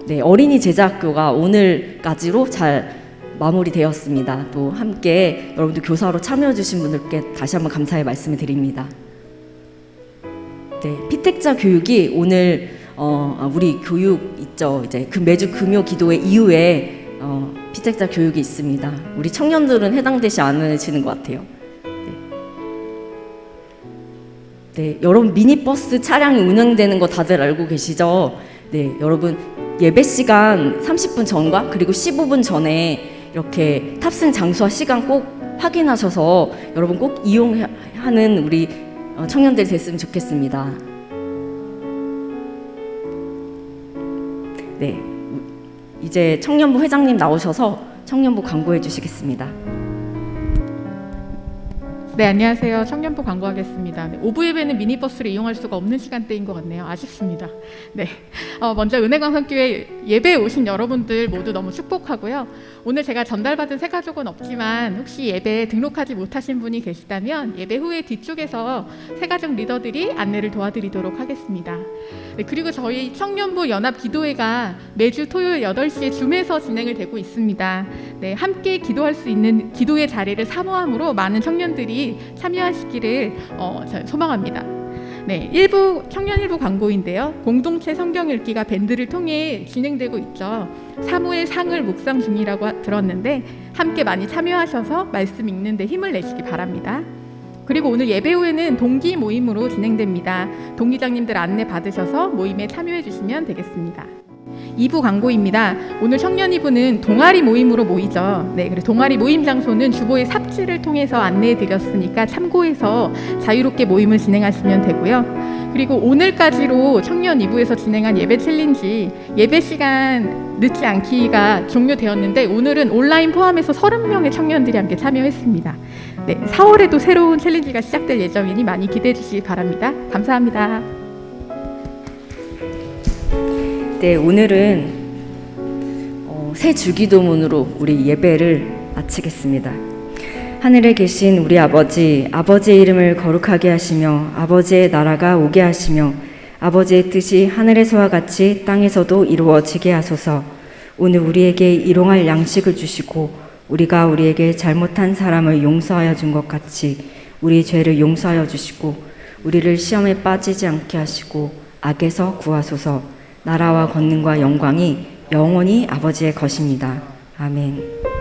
네, 어린이 제자학교가 오늘까지로 잘 마무리되었습니다. 또 함께 여러분들 교사로 참여해 주신 분들께 다시 한번 감사의 말씀을 드립니다. 네, 피택자 교육이 오늘 우리 교육 있죠. 이제 그 매주 금요 기도회 이후에 피택자 교육이 있습니다. 우리 청년들은 해당되지 않으시는 것 같아요. 네, 여러분 미니버스 차량이 운행되는 거 다들 알고 계시죠? 네, 여러분 예배 시간 30분 전과 그리고 15분 전에 이렇게 탑승 장소와 시간 꼭 확인하셔서 여러분 꼭 이용하는 우리 청년들 됐으면 좋겠습니다. 네, 이제 청년부 회장님 나오셔서 청년부 광고해 주시겠습니다. 네, 안녕하세요. 청년부 광고하겠습니다. 네, 오후 예배는 미니버스를 이용할 수가 없는 시간대인 것 같네요. 아쉽습니다. 네, 먼저 은혜광성교회 예배에 오신 여러분들 모두 너무 축복하고요. 오늘 제가 전달받은 새가족은 없지만 혹시 예배에 등록하지 못하신 분이 계시다면 예배 후에 뒤쪽에서 새가족 리더들이 안내를 도와드리도록 하겠습니다. 네, 그리고 저희 청년부 연합 기도회가 매주 토요일 8시에 줌에서 진행을 되고 있습니다. 네, 함께 기도할 수 있는 기도의 자리를 사모함으로 많은 청년들이 참여하시기를 소망합니다. 네, 청년 일부 광고인데요. 공동체 성경 읽기가 밴드를 통해 진행되고 있죠. 사무엘 상을 묵상 중이라고 들었는데 함께 많이 참여하셔서 말씀 읽는 데 힘을 내시기 바랍니다. 그리고 오늘 예배 후에는 동기 모임으로 진행됩니다. 동기장님들 안내 받으셔서 모임에 참여해 주시면 되겠습니다. 2부 광고입니다. 오늘 청년 2부는 동아리 모임으로 모이죠. 네, 그리고 동아리 모임 장소는 주보의 삽지를 통해서 안내해 드렸으니까 참고해서 자유롭게 모임을 진행하시면 되고요. 그리고 오늘까지로 청년 2부에서 진행한 예배 챌린지 예배 시간 늦지 않기가 종료되었는데 오늘은 온라인 포함해서 30명의 청년들이 함께 참여했습니다. 네, 4월에도 새로운 챌린지가 시작될 예정이니 많이 기대해 주시기 바랍니다. 감사합니다. 네, 오늘은 새 주기도문으로 우리 예배를 마치겠습니다. 하늘에 계신 우리 아버지, 아버지의 이름을 거룩하게 하시며 아버지의 나라가 오게 하시며 아버지의 뜻이 하늘에서와 같이 땅에서도 이루어지게 하소서. 오늘 우리에게 일용할 양식을 주시고 우리가 우리에게 잘못한 사람을 용서하여 준 것 같이 우리 죄를 용서하여 주시고 우리를 시험에 빠지지 않게 하시고 악에서 구하소서. 나라와 권능과 영광이 영원히 아버지의 것입니다. 아멘.